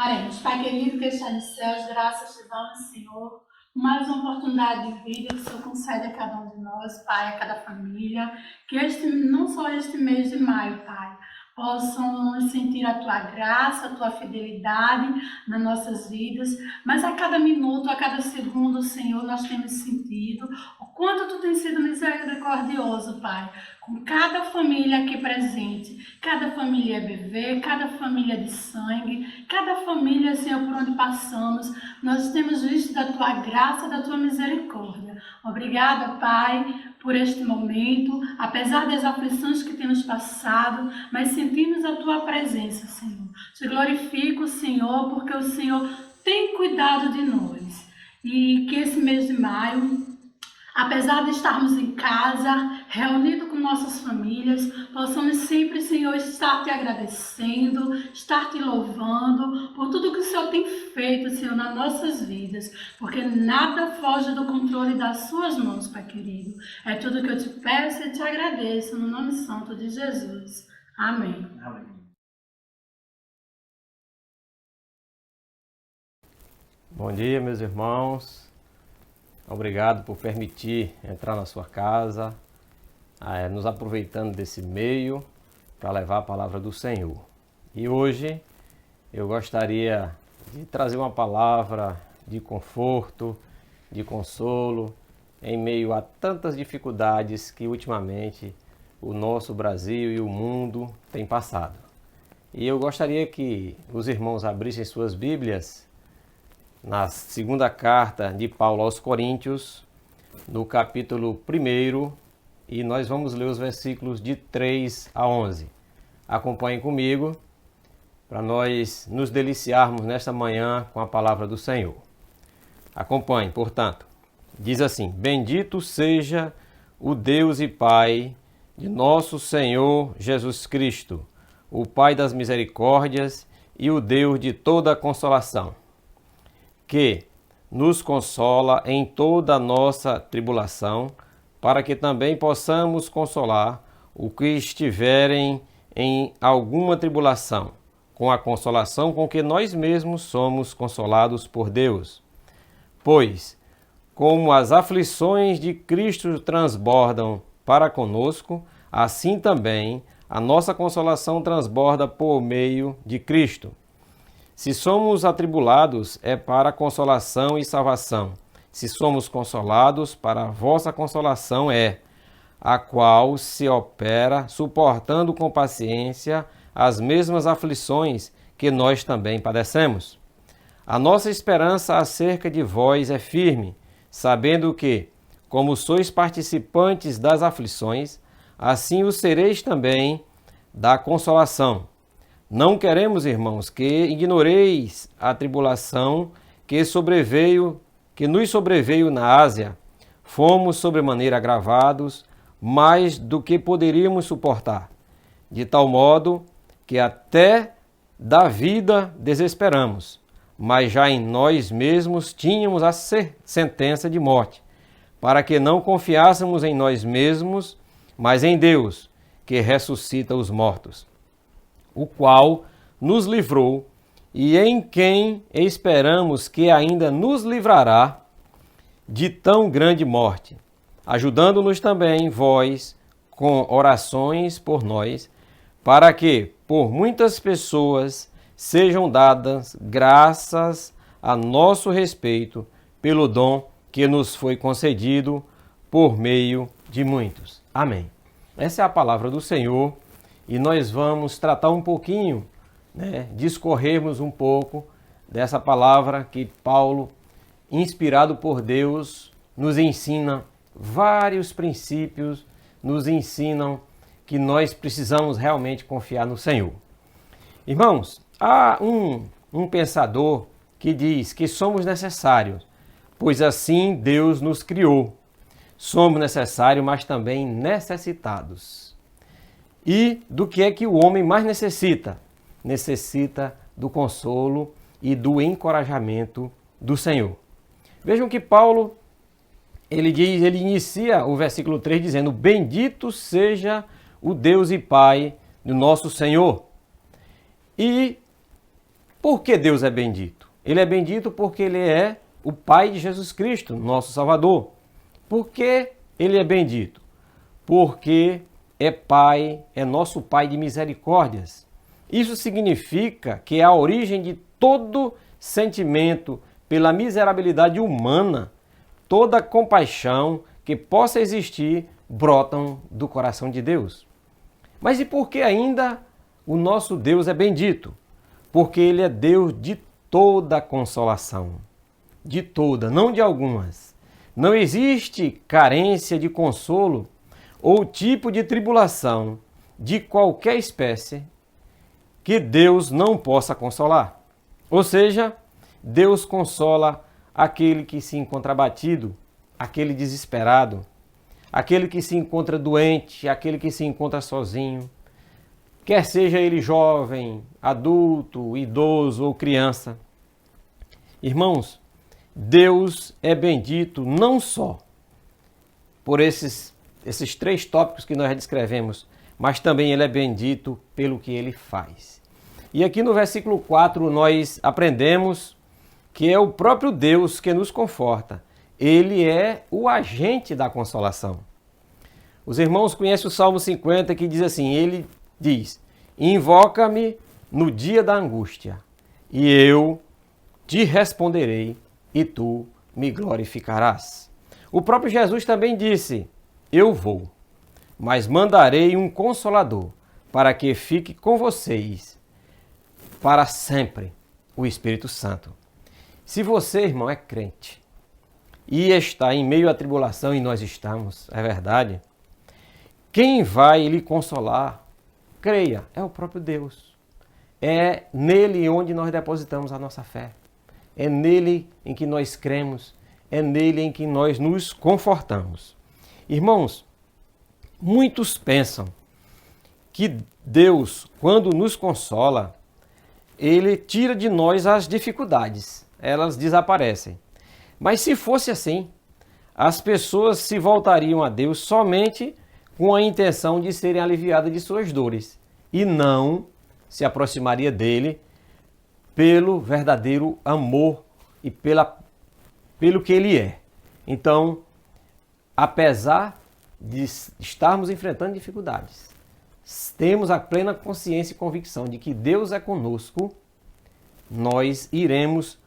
Oremos. Pai querido que está nos céus, graças te damos, Senhor, por mais uma oportunidade de vida que o Senhor concede a cada um de nós, Pai, a cada família, que não só este mês de maio, Pai, possam sentir a Tua graça, a Tua fidelidade nas nossas vidas, mas a cada minuto, a cada segundo, Senhor, nós temos sentido o quanto Tu tens sido misericordioso, Pai, com cada família aqui presente, cada família EBV, cada família de sangue, cada família, Senhor, por onde passamos, nós temos visto da Tua graça, da Tua misericórdia. Obrigada, Pai, por este momento, apesar das aflições que temos passado, mas sentimos a Tua presença, Senhor. Te glorifico, Senhor, porque o Senhor tem cuidado de nós. E que esse mês de maio, apesar de estarmos em casa, reunidos com nossas famílias, possamos sempre, Senhor, estar Te agradecendo, estar Te louvando por tudo que o Senhor tem feito, Senhor, nas nossas vidas, porque nada foge do controle das Suas mãos, Pai querido. É tudo que eu Te peço e Te agradeço, no nome santo de Jesus. Amém. Amém. Bom dia, meus irmãos. Obrigado por permitir entrar na sua casa, nos aproveitando desse meio para levar a palavra do Senhor. E hoje eu gostaria de trazer uma palavra de conforto, de consolo, em meio a tantas dificuldades que ultimamente o nosso Brasil e o mundo têm passado. E eu gostaria que os irmãos abrissem suas Bíblias na segunda carta de Paulo aos Coríntios, no capítulo 1, e nós vamos ler os versículos de 3 a 11. Acompanhem comigo, para nós nos deliciarmos nesta manhã com a palavra do Senhor. Acompanhem, portanto. Diz assim: Bendito seja o Deus e Pai de nosso Senhor Jesus Cristo, o Pai das misericórdias e o Deus de toda a consolação, que nos consola em toda a nossa tribulação, para que também possamos consolar os que estiverem em alguma tribulação, com a consolação com que nós mesmos somos consolados por Deus. Pois, como as aflições de Cristo transbordam para conosco, assim também a nossa consolação transborda por meio de Cristo. Se somos atribulados, é para consolação e salvação. Se somos consolados, para a vossa consolação é, a qual se opera suportando com paciência as mesmas aflições que nós também padecemos. A nossa esperança acerca de vós é firme, sabendo que, como sois participantes das aflições, assim o sereis também da consolação. Não queremos, irmãos, que ignoreis a tribulação que nos sobreveio na Ásia. Fomos sobremaneira agravados, mais do que poderíamos suportar, de tal modo que até da vida desesperamos, mas já em nós mesmos tínhamos a sentença de morte, para que não confiássemos em nós mesmos, mas em Deus, que ressuscita os mortos, o qual nos livrou e em quem esperamos que ainda nos livrará de tão grande morte, ajudando-nos também vós com orações por nós, para que por muitas pessoas sejam dadas graças a nosso respeito pelo dom que nos foi concedido por meio de muitos. Amém. Essa é a palavra do Senhor. E nós vamos tratar um pouquinho, discorrermos um pouco dessa palavra que Paulo, inspirado por Deus, nos ensina vários princípios, nos ensinam que nós precisamos realmente confiar no Senhor. Irmãos, há um pensador que diz que somos necessários, pois assim Deus nos criou. Somos necessários, mas também necessitados. E do que é que o homem mais necessita? Necessita do consolo e do encorajamento do Senhor. Vejam que Paulo, ele inicia o versículo 3 dizendo: Bendito seja o Deus e Pai do nosso Senhor. E Por que Deus é bendito? Ele é bendito porque Ele é o Pai de Jesus Cristo, nosso Salvador. Por que Ele é bendito? Porque é Pai, é nosso Pai de misericórdias. Isso significa que a origem de todo sentimento pela miserabilidade humana, toda compaixão que possa existir, brotam do coração de Deus. Mas e por que ainda o nosso Deus é bendito? Porque Ele é Deus de toda consolação. De toda, não de algumas. Não existe carência de consolo ou tipo de tribulação de qualquer espécie que Deus não possa consolar. Ou seja, Deus consola aquele que se encontra abatido, aquele desesperado, aquele que se encontra doente, aquele que se encontra sozinho, quer seja ele jovem, adulto, idoso ou criança. Irmãos, Deus é bendito não só por esses 3 tópicos que nós já descrevemos, mas também Ele é bendito pelo que Ele faz. E aqui no versículo 4 nós aprendemos que é o próprio Deus que nos conforta. Ele é o agente da consolação. Os irmãos conhecem o Salmo 50 que diz assim, ele diz, invoca-me no dia da angústia e eu te responderei e tu me glorificarás. O próprio Jesus também disse, eu vou, mas mandarei um Consolador para que fique com vocês para sempre, o Espírito Santo. Se você, irmão, é crente e está em meio à tribulação, e nós estamos, é verdade, quem vai lhe consolar, creia, é o próprio Deus. É nele onde nós depositamos a nossa fé. É nele em que nós cremos, é nele em que nós nos confortamos. Irmãos, muitos pensam que Deus, quando nos consola, Ele tira de nós as dificuldades, elas desaparecem. Mas se fosse assim, as pessoas se voltariam a Deus somente com a intenção de serem aliviadas de suas dores e não se aproximaria dele pelo verdadeiro amor e pelo que Ele é. Então, apesar de estarmos enfrentando dificuldades, temos a plena consciência e convicção de que Deus é conosco, nós iremos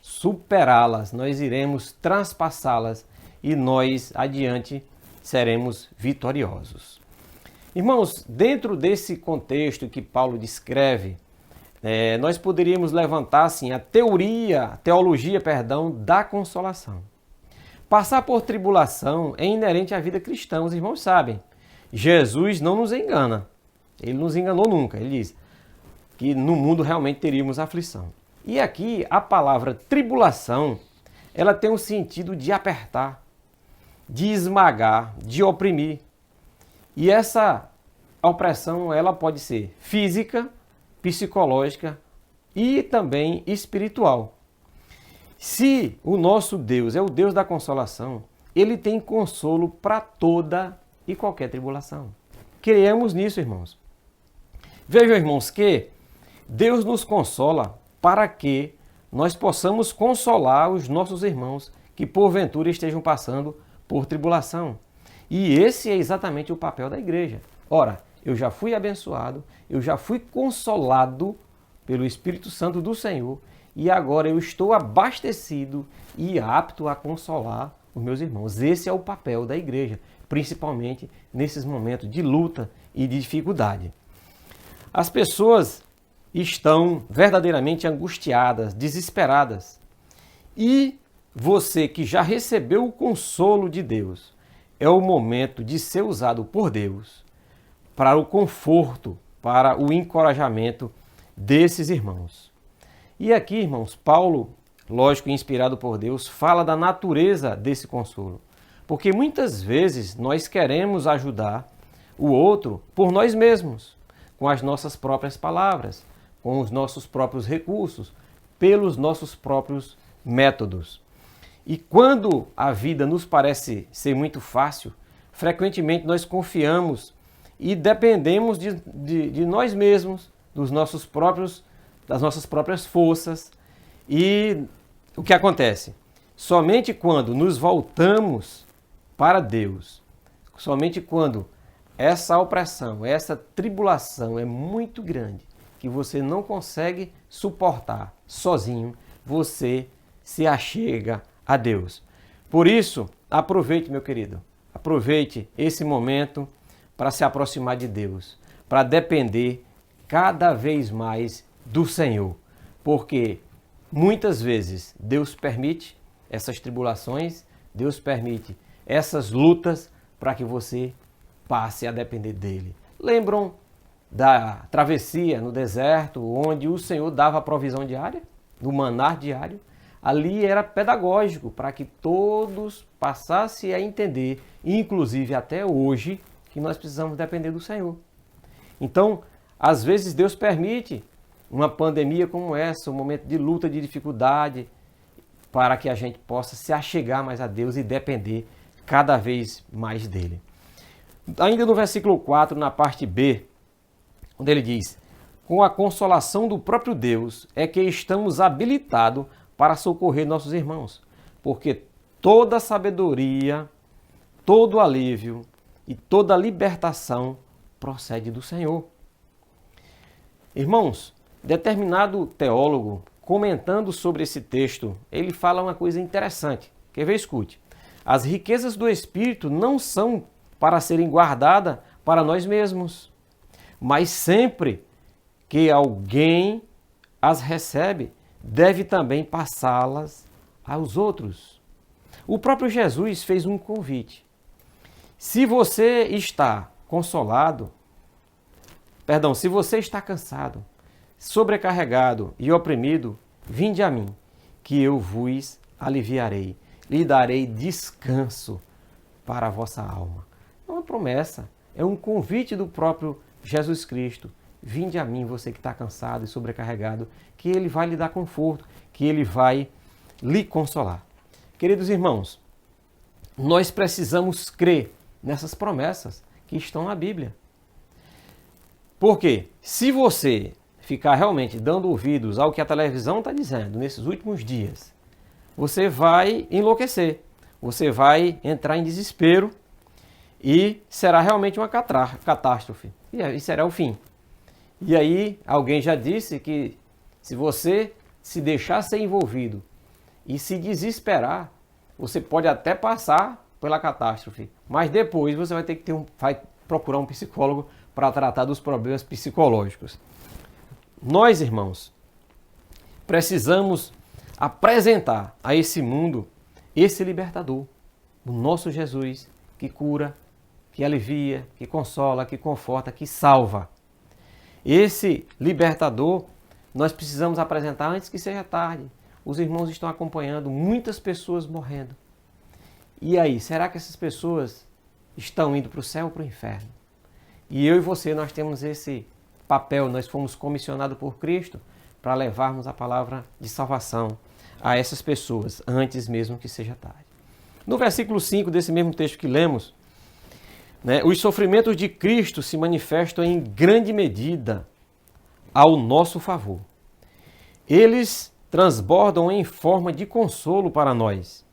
superá-las, nós iremos transpassá-las e nós adiante seremos vitoriosos. Irmãos, dentro desse contexto que Paulo descreve, nós poderíamos levantar assim, a teologia da consolação. Passar por tribulação é inerente à vida cristã, os irmãos sabem. Jesus não nos engana, Ele não nos enganou nunca, Ele diz que no mundo realmente teríamos aflição. E aqui a palavra tribulação, ela tem um sentido de apertar, de esmagar, de oprimir. E essa opressão, ela pode ser física, psicológica e também espiritual. Se o nosso Deus é o Deus da consolação, Ele tem consolo para toda e qualquer tribulação. Creiamos nisso, irmãos. Vejam, irmãos, que Deus nos consola para que nós possamos consolar os nossos irmãos que porventura estejam passando por tribulação. E esse é exatamente o papel da igreja. Ora, eu já fui abençoado, eu já fui consolado pelo Espírito Santo do Senhor e agora eu estou abastecido e apto a consolar os meus irmãos. Esse é o papel da igreja, principalmente nesses momentos de luta e de dificuldade. As pessoas estão verdadeiramente angustiadas, desesperadas. E você que já recebeu o consolo de Deus, é o momento de ser usado por Deus para o conforto, para o encorajamento desses irmãos. E aqui, irmãos, Paulo, lógico, inspirado por Deus, fala da natureza desse consolo. Porque muitas vezes nós queremos ajudar o outro por nós mesmos, com as nossas próprias palavras, com os nossos próprios recursos, pelos nossos próprios métodos. E quando a vida nos parece ser muito fácil, frequentemente nós confiamos e dependemos de nós mesmos, dos nossos próprios das nossas próprias forças. E o que acontece? Somente quando nos voltamos para Deus, somente quando essa opressão, essa tribulação é muito grande, que você não consegue suportar sozinho, você se achega a Deus. Por isso, aproveite, meu querido, aproveite esse momento para se aproximar de Deus, para depender cada vez mais do Senhor, porque muitas vezes Deus permite essas tribulações, Deus permite essas lutas para que você passe a depender dele. Lembram da travessia no deserto, onde o Senhor dava a provisão diária, do maná diário? Ali era pedagógico para que todos passassem a entender, inclusive até hoje, que nós precisamos depender do Senhor. Então, às vezes Deus permite uma pandemia como essa, um momento de luta, de dificuldade, para que a gente possa se achegar mais a Deus e depender cada vez mais dele. Ainda no versículo 4, na parte B, onde ele diz: com a consolação do próprio Deus é que estamos habilitados para socorrer nossos irmãos, porque toda sabedoria, todo alívio e toda libertação procede do Senhor. Irmãos, determinado teólogo, comentando sobre esse texto, ele fala uma coisa interessante. Quer ver? Escute. As riquezas do Espírito não são para serem guardadas para nós mesmos, mas sempre que alguém as recebe, deve também passá-las aos outros. O próprio Jesus fez um convite. Se você está consolado, se você está cansado, sobrecarregado e oprimido, vinde a mim, que eu vos aliviarei, lhe darei descanso para a vossa alma. É uma promessa, é um convite do próprio Jesus Cristo. Vinde a mim, você que está cansado e sobrecarregado, que Ele vai lhe dar conforto, que Ele vai lhe consolar. Queridos irmãos, nós precisamos crer nessas promessas que estão na Bíblia. Porque se você ficar realmente dando ouvidos ao que a televisão está dizendo nesses últimos dias, você vai enlouquecer, você vai entrar em desespero e será realmente uma catástrofe. E será o fim. E aí, alguém já disse que se você se deixar ser envolvido e se desesperar, você pode até passar pela catástrofe, mas depois você vai ter que vai procurar um psicólogo para tratar dos problemas psicológicos. Nós, irmãos, precisamos apresentar a esse mundo esse libertador, o nosso Jesus, que cura, que alivia, que consola, que conforta, que salva. Esse libertador nós precisamos apresentar antes que seja tarde. Os irmãos estão acompanhando muitas pessoas morrendo. E aí, será que essas pessoas estão indo para o céu ou para o inferno? E eu e você, nós temos esse papel, nós fomos comissionados por Cristo para levarmos a palavra de salvação a essas pessoas, antes mesmo que seja tarde. No versículo 5 desse mesmo texto que lemos, os sofrimentos de Cristo se manifestam em grande medida ao nosso favor. Eles transbordam em forma de consolo para nós.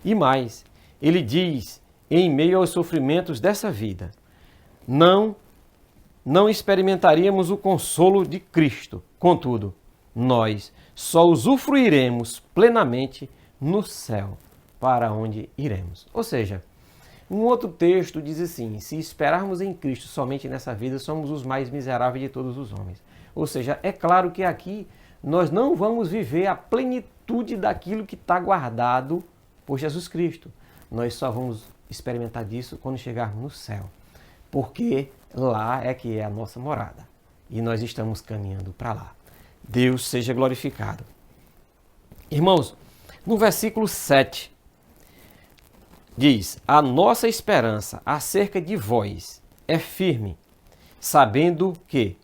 E mais, ele diz, em meio aos sofrimentos dessa vida, não experimentaríamos o consolo de Cristo. Contudo, nós só usufruiremos plenamente no céu, para onde iremos. Ou seja, um outro texto diz assim: se esperarmos em Cristo somente nessa vida, somos os mais miseráveis de todos os homens. Ou seja, é claro que aqui nós não vamos viver a plenitude daquilo que está guardado por Jesus Cristo. Nós só vamos experimentar disso quando chegarmos no céu, porque lá é que é a nossa morada e nós estamos caminhando para lá. Deus seja glorificado. Irmãos, no versículo 7 diz: a nossa esperança acerca de vós é firme, sabendo que,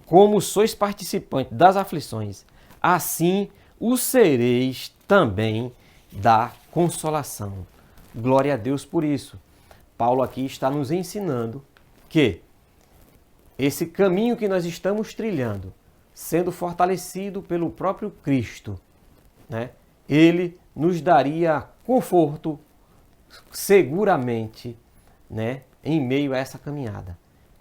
como sois participantes das aflições, assim o sereis também da consolação. Glória a Deus por isso. Paulo aqui está nos ensinando que esse caminho que nós estamos trilhando sendo fortalecido pelo próprio Cristo, né, ele nos daria conforto seguramente, né, em meio a essa caminhada.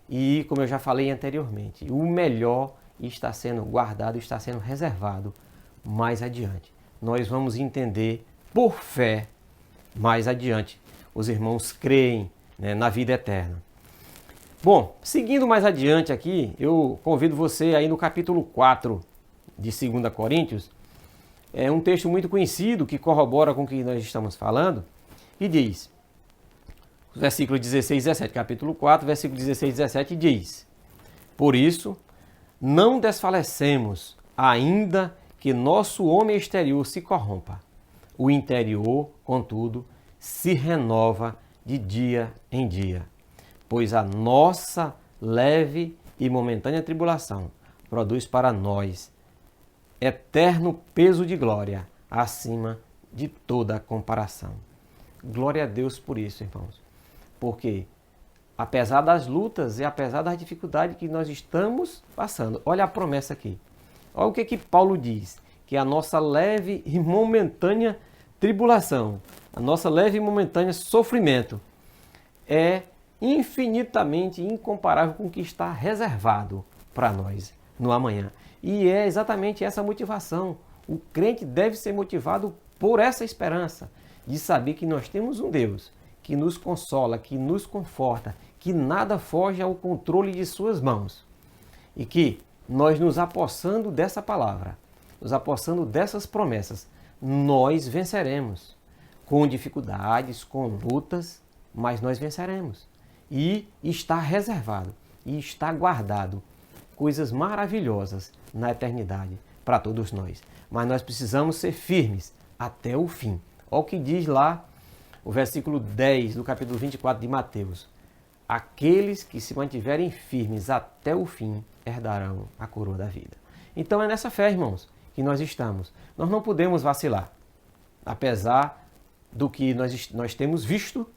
E, como eu já falei anteriormente, o melhor está sendo guardado, está sendo reservado mais adiante. Nós vamos entender por fé mais adiante. Os irmãos creem, né, na vida eterna. Bom, seguindo mais adiante aqui, eu convido você aí no capítulo 4 de 2 Coríntios. É um texto muito conhecido que corrobora com o que nós estamos falando e diz, versículo 16 e 17, capítulo 4, versículo 16 e 17 diz: Por isso, não desfalecemos, ainda que nosso homem exterior se corrompa. O interior, contudo, se renova de dia em dia, pois a nossa leve e momentânea tribulação produz para nós eterno peso de glória, acima de toda comparação. Glória a Deus por isso, irmãos. Porque, apesar das lutas e apesar das dificuldades que nós estamos passando, olha a promessa aqui. Olha o que Paulo diz, que a nossa leve e momentânea tribulação, a nossa leve e momentânea sofrimento é infinitamente incomparável com o que está reservado para nós no amanhã. E é exatamente essa motivação. O crente deve ser motivado por essa esperança de saber que nós temos um Deus que nos consola, que nos conforta, que nada foge ao controle de suas mãos. E que nós nos apossando dessa palavra, nos apossando dessas promessas, nós venceremos. Com dificuldades, com lutas, mas nós venceremos. E está reservado, e está guardado coisas maravilhosas na eternidade para todos nós. Mas nós precisamos ser firmes até o fim. Olha o que diz lá o versículo 10 do capítulo 24 de Mateus. Aqueles que se mantiverem firmes até o fim herdarão a coroa da vida. Então é nessa fé, irmãos, que nós estamos. Nós não podemos vacilar. Apesar do que nós temos visto,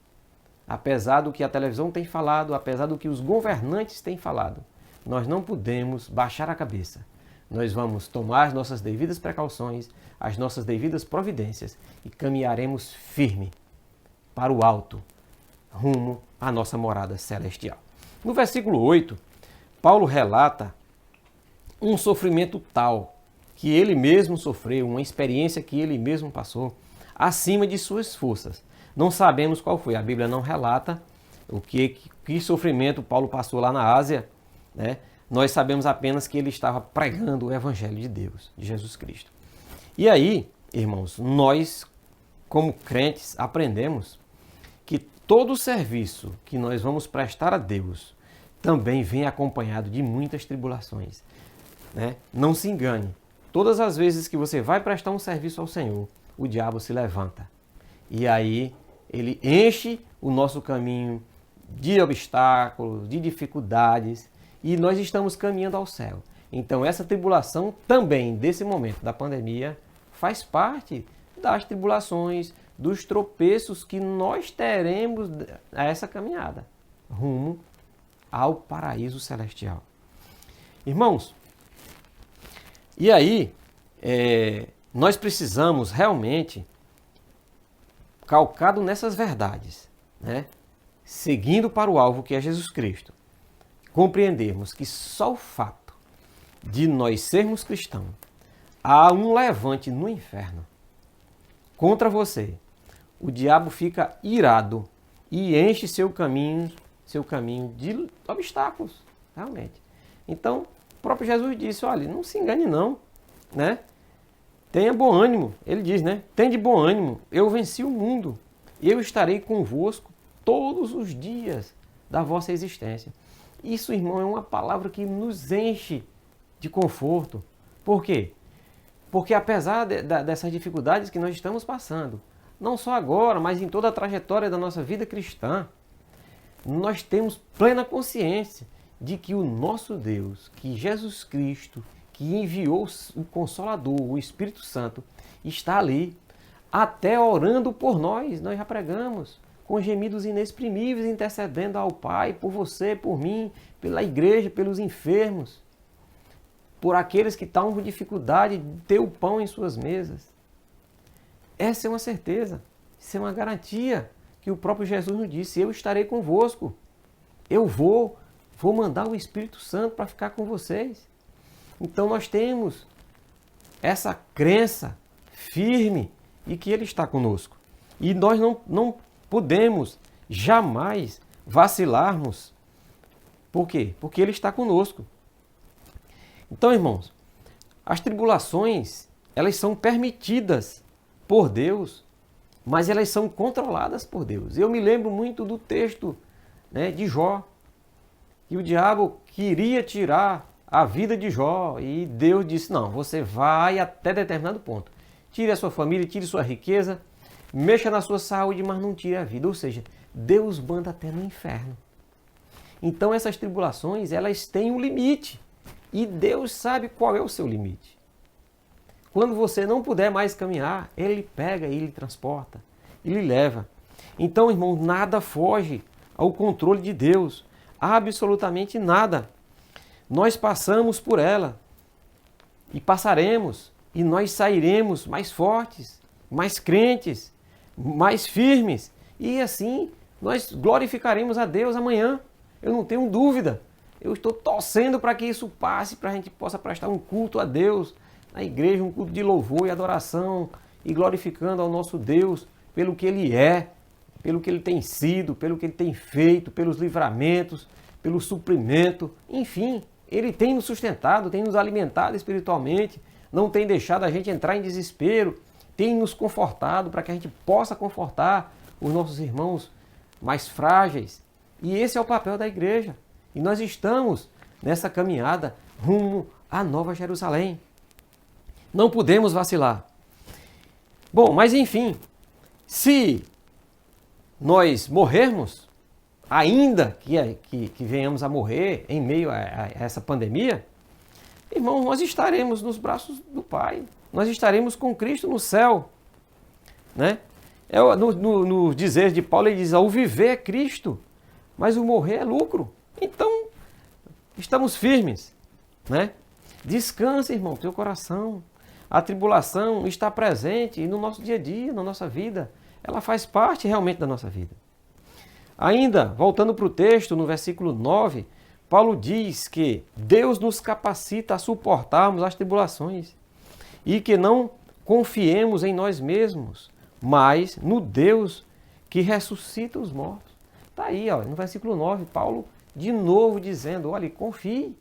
apesar do que a televisão tem falado, apesar do que os governantes têm falado, nós não podemos baixar a cabeça. Nós vamos tomar as nossas devidas precauções, as nossas devidas providências e caminharemos firme para o alto, rumo à nossa morada celestial. No versículo 8, Paulo relata um sofrimento tal que ele mesmo sofreu, uma experiência que ele mesmo passou, acima de suas forças. Não sabemos qual foi, a Bíblia não relata que sofrimento Paulo passou lá na Ásia, né? Nós sabemos apenas que ele estava pregando o Evangelho de Deus, de Jesus Cristo. E aí, irmãos, nós, como crentes, aprendemos que todo serviço que nós vamos prestar a Deus também vem acompanhado de muitas tribulações, né? Não se engane, todas as vezes que você vai prestar um serviço ao Senhor, o diabo se levanta. E aí ele enche o nosso caminho de obstáculos, de dificuldades, e nós estamos caminhando ao céu. Então essa tribulação também, desse momento da pandemia, faz parte das tribulações, dos tropeços que nós teremos a essa caminhada, rumo ao paraíso celestial. Irmãos, e aí nós precisamos realmente, calcado nessas verdades, né, seguindo para o alvo que é Jesus Cristo, compreendermos que só o fato de nós sermos cristãos, há um levante no inferno contra você. O diabo fica irado e enche seu caminho de obstáculos, realmente. Então, o próprio Jesus disse, olha, não se engane não, né? Tenha bom ânimo, ele diz, né? Tende bom ânimo, eu venci o mundo, eu estarei convosco todos os dias da vossa existência. Isso, irmão, é uma palavra que nos enche de conforto. Por quê? Porque apesar dessas dificuldades que nós estamos passando, não só agora, mas em toda a trajetória da nossa vida cristã, nós temos plena consciência de que o nosso Deus, que Jesus Cristo, que enviou o Consolador, o Espírito Santo, está ali, até orando por nós. Nós já pregamos, com gemidos inexprimíveis, intercedendo ao Pai, por você, por mim, pela igreja, pelos enfermos. por aqueles que estão com dificuldade de ter o pão em suas mesas. Essa é uma certeza, isso é uma garantia que o próprio Jesus nos disse: eu estarei convosco, eu vou mandar o Espírito Santo para ficar com vocês. Então nós temos essa crença firme de que Ele está conosco. E nós não podemos jamais vacilarmos. Por quê? Porque Ele está conosco. Então, irmãos, as tribulações, elas são permitidas por Deus, mas elas são controladas por Deus. Eu me lembro muito do texto, né, de Jó, que o diabo queria tirar a vida de Jó e Deus disse: não, você vai até determinado ponto. Tire a sua família, tire sua riqueza, mexa na sua saúde, mas não tire a vida. Ou seja, Deus manda até no inferno. Então essas tribulações, elas têm um limite. E Deus sabe qual é o seu limite. Quando você não puder mais caminhar, Ele pega, Ele transporta, Ele leva. Então, irmão, nada foge ao controle de Deus. Absolutamente nada. Nós passamos por ela e passaremos, e nós sairemos mais fortes, mais crentes, mais firmes, e assim nós glorificaremos a Deus amanhã. Eu não tenho dúvida. Eu estou torcendo para que isso passe, para a gente possa prestar um culto a Deus na igreja, um culto de louvor e adoração, e glorificando ao nosso Deus pelo que Ele é, pelo que Ele tem sido, pelo que Ele tem feito, pelos livramentos, pelo suprimento, enfim, Ele tem nos sustentado, tem nos alimentado espiritualmente, não tem deixado a gente entrar em desespero, tem nos confortado para que a gente possa confortar os nossos irmãos mais frágeis. E esse é o papel da igreja. E nós estamos nessa caminhada rumo à Nova Jerusalém. Não podemos vacilar. Bom, mas enfim, se nós morrermos, ainda que venhamos a morrer em meio a essa pandemia, irmão, nós estaremos nos braços do Pai. Nós estaremos com Cristo no céu. Né? No dizer de Paulo, ele diz: o viver é Cristo, mas o morrer é lucro. Então, estamos firmes. Né? Descansa, irmão, teu coração. A tribulação está presente no nosso dia a dia, na nossa vida. Ela faz parte realmente da nossa vida. Ainda, voltando para o texto, no versículo 9, Paulo diz que Deus nos capacita a suportarmos as tribulações e que não confiemos em nós mesmos, mas no Deus que ressuscita os mortos. Está aí, ó, no versículo 9, Paulo de novo dizendo: olhe, confie,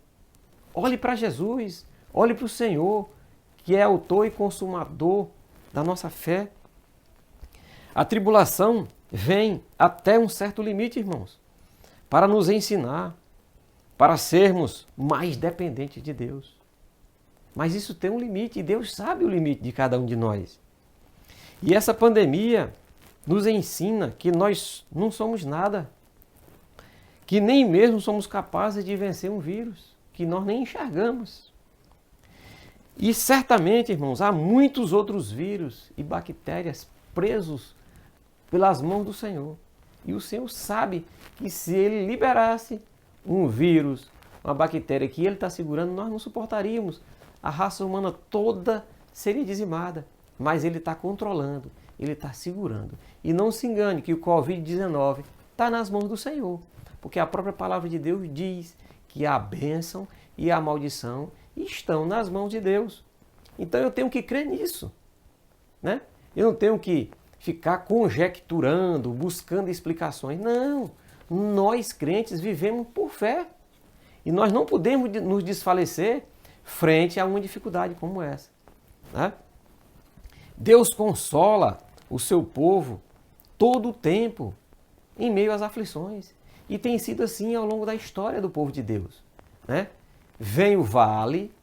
olhe para Jesus, olhe para o Senhor, que é autor e consumador da nossa fé. A tribulação vem até um certo limite, irmãos, para nos ensinar, para sermos mais dependentes de Deus. Mas isso tem um limite, e Deus sabe o limite de cada um de nós. E essa pandemia nos ensina que nós não somos nada, que nem mesmo somos capazes de vencer um vírus, que nós nem enxergamos. E certamente, irmãos, há muitos outros vírus e bactérias presos pelas mãos do Senhor. E o Senhor sabe que se Ele liberasse um vírus, uma bactéria que Ele está segurando, nós não suportaríamos. A raça humana toda seria dizimada. Mas Ele está controlando, Ele está segurando. E não se engane que o Covid-19 está nas mãos do Senhor. Porque a própria palavra de Deus diz que a bênção e a maldição estão nas mãos de Deus. Então eu tenho que crer nisso. Né? Eu não tenho que ficar conjecturando, buscando explicações. Não, nós crentes vivemos por fé. E nós não podemos nos desfalecer frente a uma dificuldade como essa. Né? Deus consola o seu povo todo o tempo em meio às aflições. E tem sido assim ao longo da história do povo de Deus. Né? Vem o vale,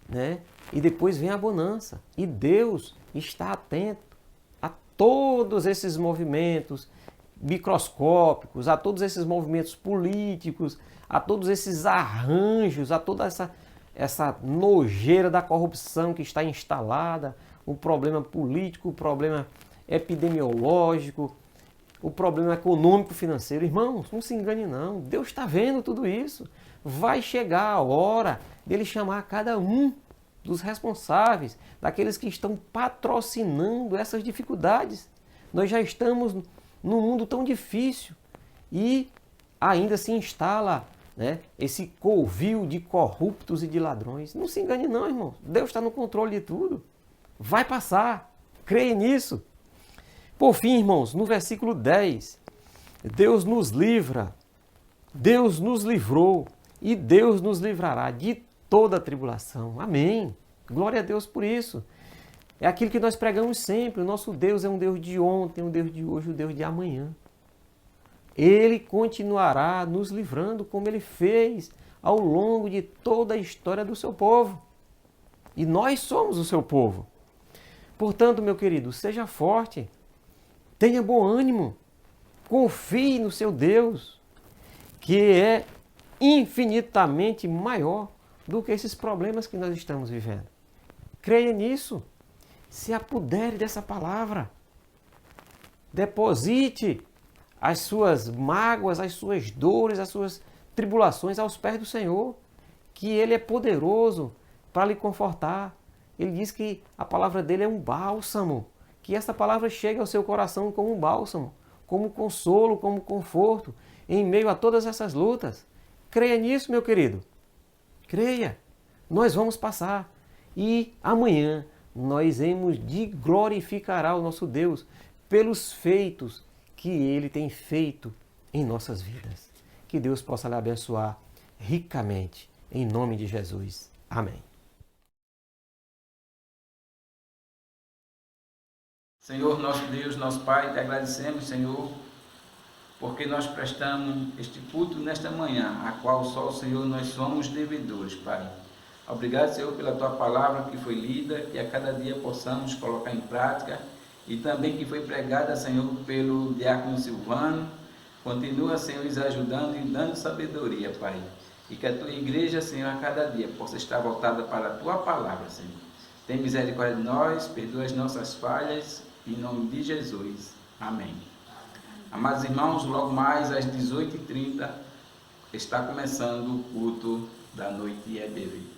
né? E depois vem a bonança. E Deus está atento a todos esses movimentos microscópicos, a todos esses movimentos políticos, a todos esses arranjos, a toda essa nojeira da corrupção que está instalada, o problema político, o problema epidemiológico, o problema econômico financeiro. Irmãos, não se engane não. Deus está vendo tudo isso. Vai chegar a hora dele chamar cada um dos responsáveis, daqueles que estão patrocinando essas dificuldades. Nós já estamos num mundo tão difícil e ainda se instala, né, esse covil de corruptos e de ladrões. Não se engane não, irmão. Deus está no controle de tudo. Vai passar. Creia nisso. Por fim, irmãos, no versículo 10, Deus nos livra, Deus nos livrou e Deus nos livrará de toda a tribulação. Amém. Glória a Deus por isso. É aquilo que nós pregamos sempre. O nosso Deus é um Deus de ontem, um Deus de hoje, um Deus de amanhã. Ele continuará nos livrando como Ele fez ao longo de toda a história do seu povo. E nós somos o seu povo. Portanto, meu querido, seja forte, tenha bom ânimo, confie no seu Deus, que é infinitamente maior do que esses problemas que nós estamos vivendo. Creia nisso, se apodere dessa palavra, deposite as suas mágoas, as suas dores, as suas tribulações aos pés do Senhor, que Ele é poderoso para lhe confortar. Ele diz que a palavra dele é um bálsamo, que essa palavra chega ao seu coração como um bálsamo, como consolo, como conforto, em meio a todas essas lutas. Creia nisso, meu querido. Creia. Nós vamos passar. E amanhã nós hemos de glorificar o nosso Deus pelos feitos que Ele tem feito em nossas vidas. Que Deus possa lhe abençoar ricamente. Em nome de Jesus. Amém. Senhor, nosso Deus, nosso Pai, te agradecemos, Senhor, porque nós prestamos este culto nesta manhã, a qual só, Senhor, nós somos devedores, Pai. Obrigado, Senhor, pela Tua palavra que foi lida, que a cada dia possamos colocar em prática, e também que foi pregada, Senhor, pelo diácono Silvano. Continua, Senhor, nos ajudando e dando sabedoria, Pai. E que a Tua igreja, Senhor, a cada dia possa estar voltada para a Tua palavra, Senhor. Tem misericórdia de nós, perdoa as nossas falhas, em nome de Jesus. Amém. Amados irmãos, logo mais às 18h30 está começando o culto da noite EBV.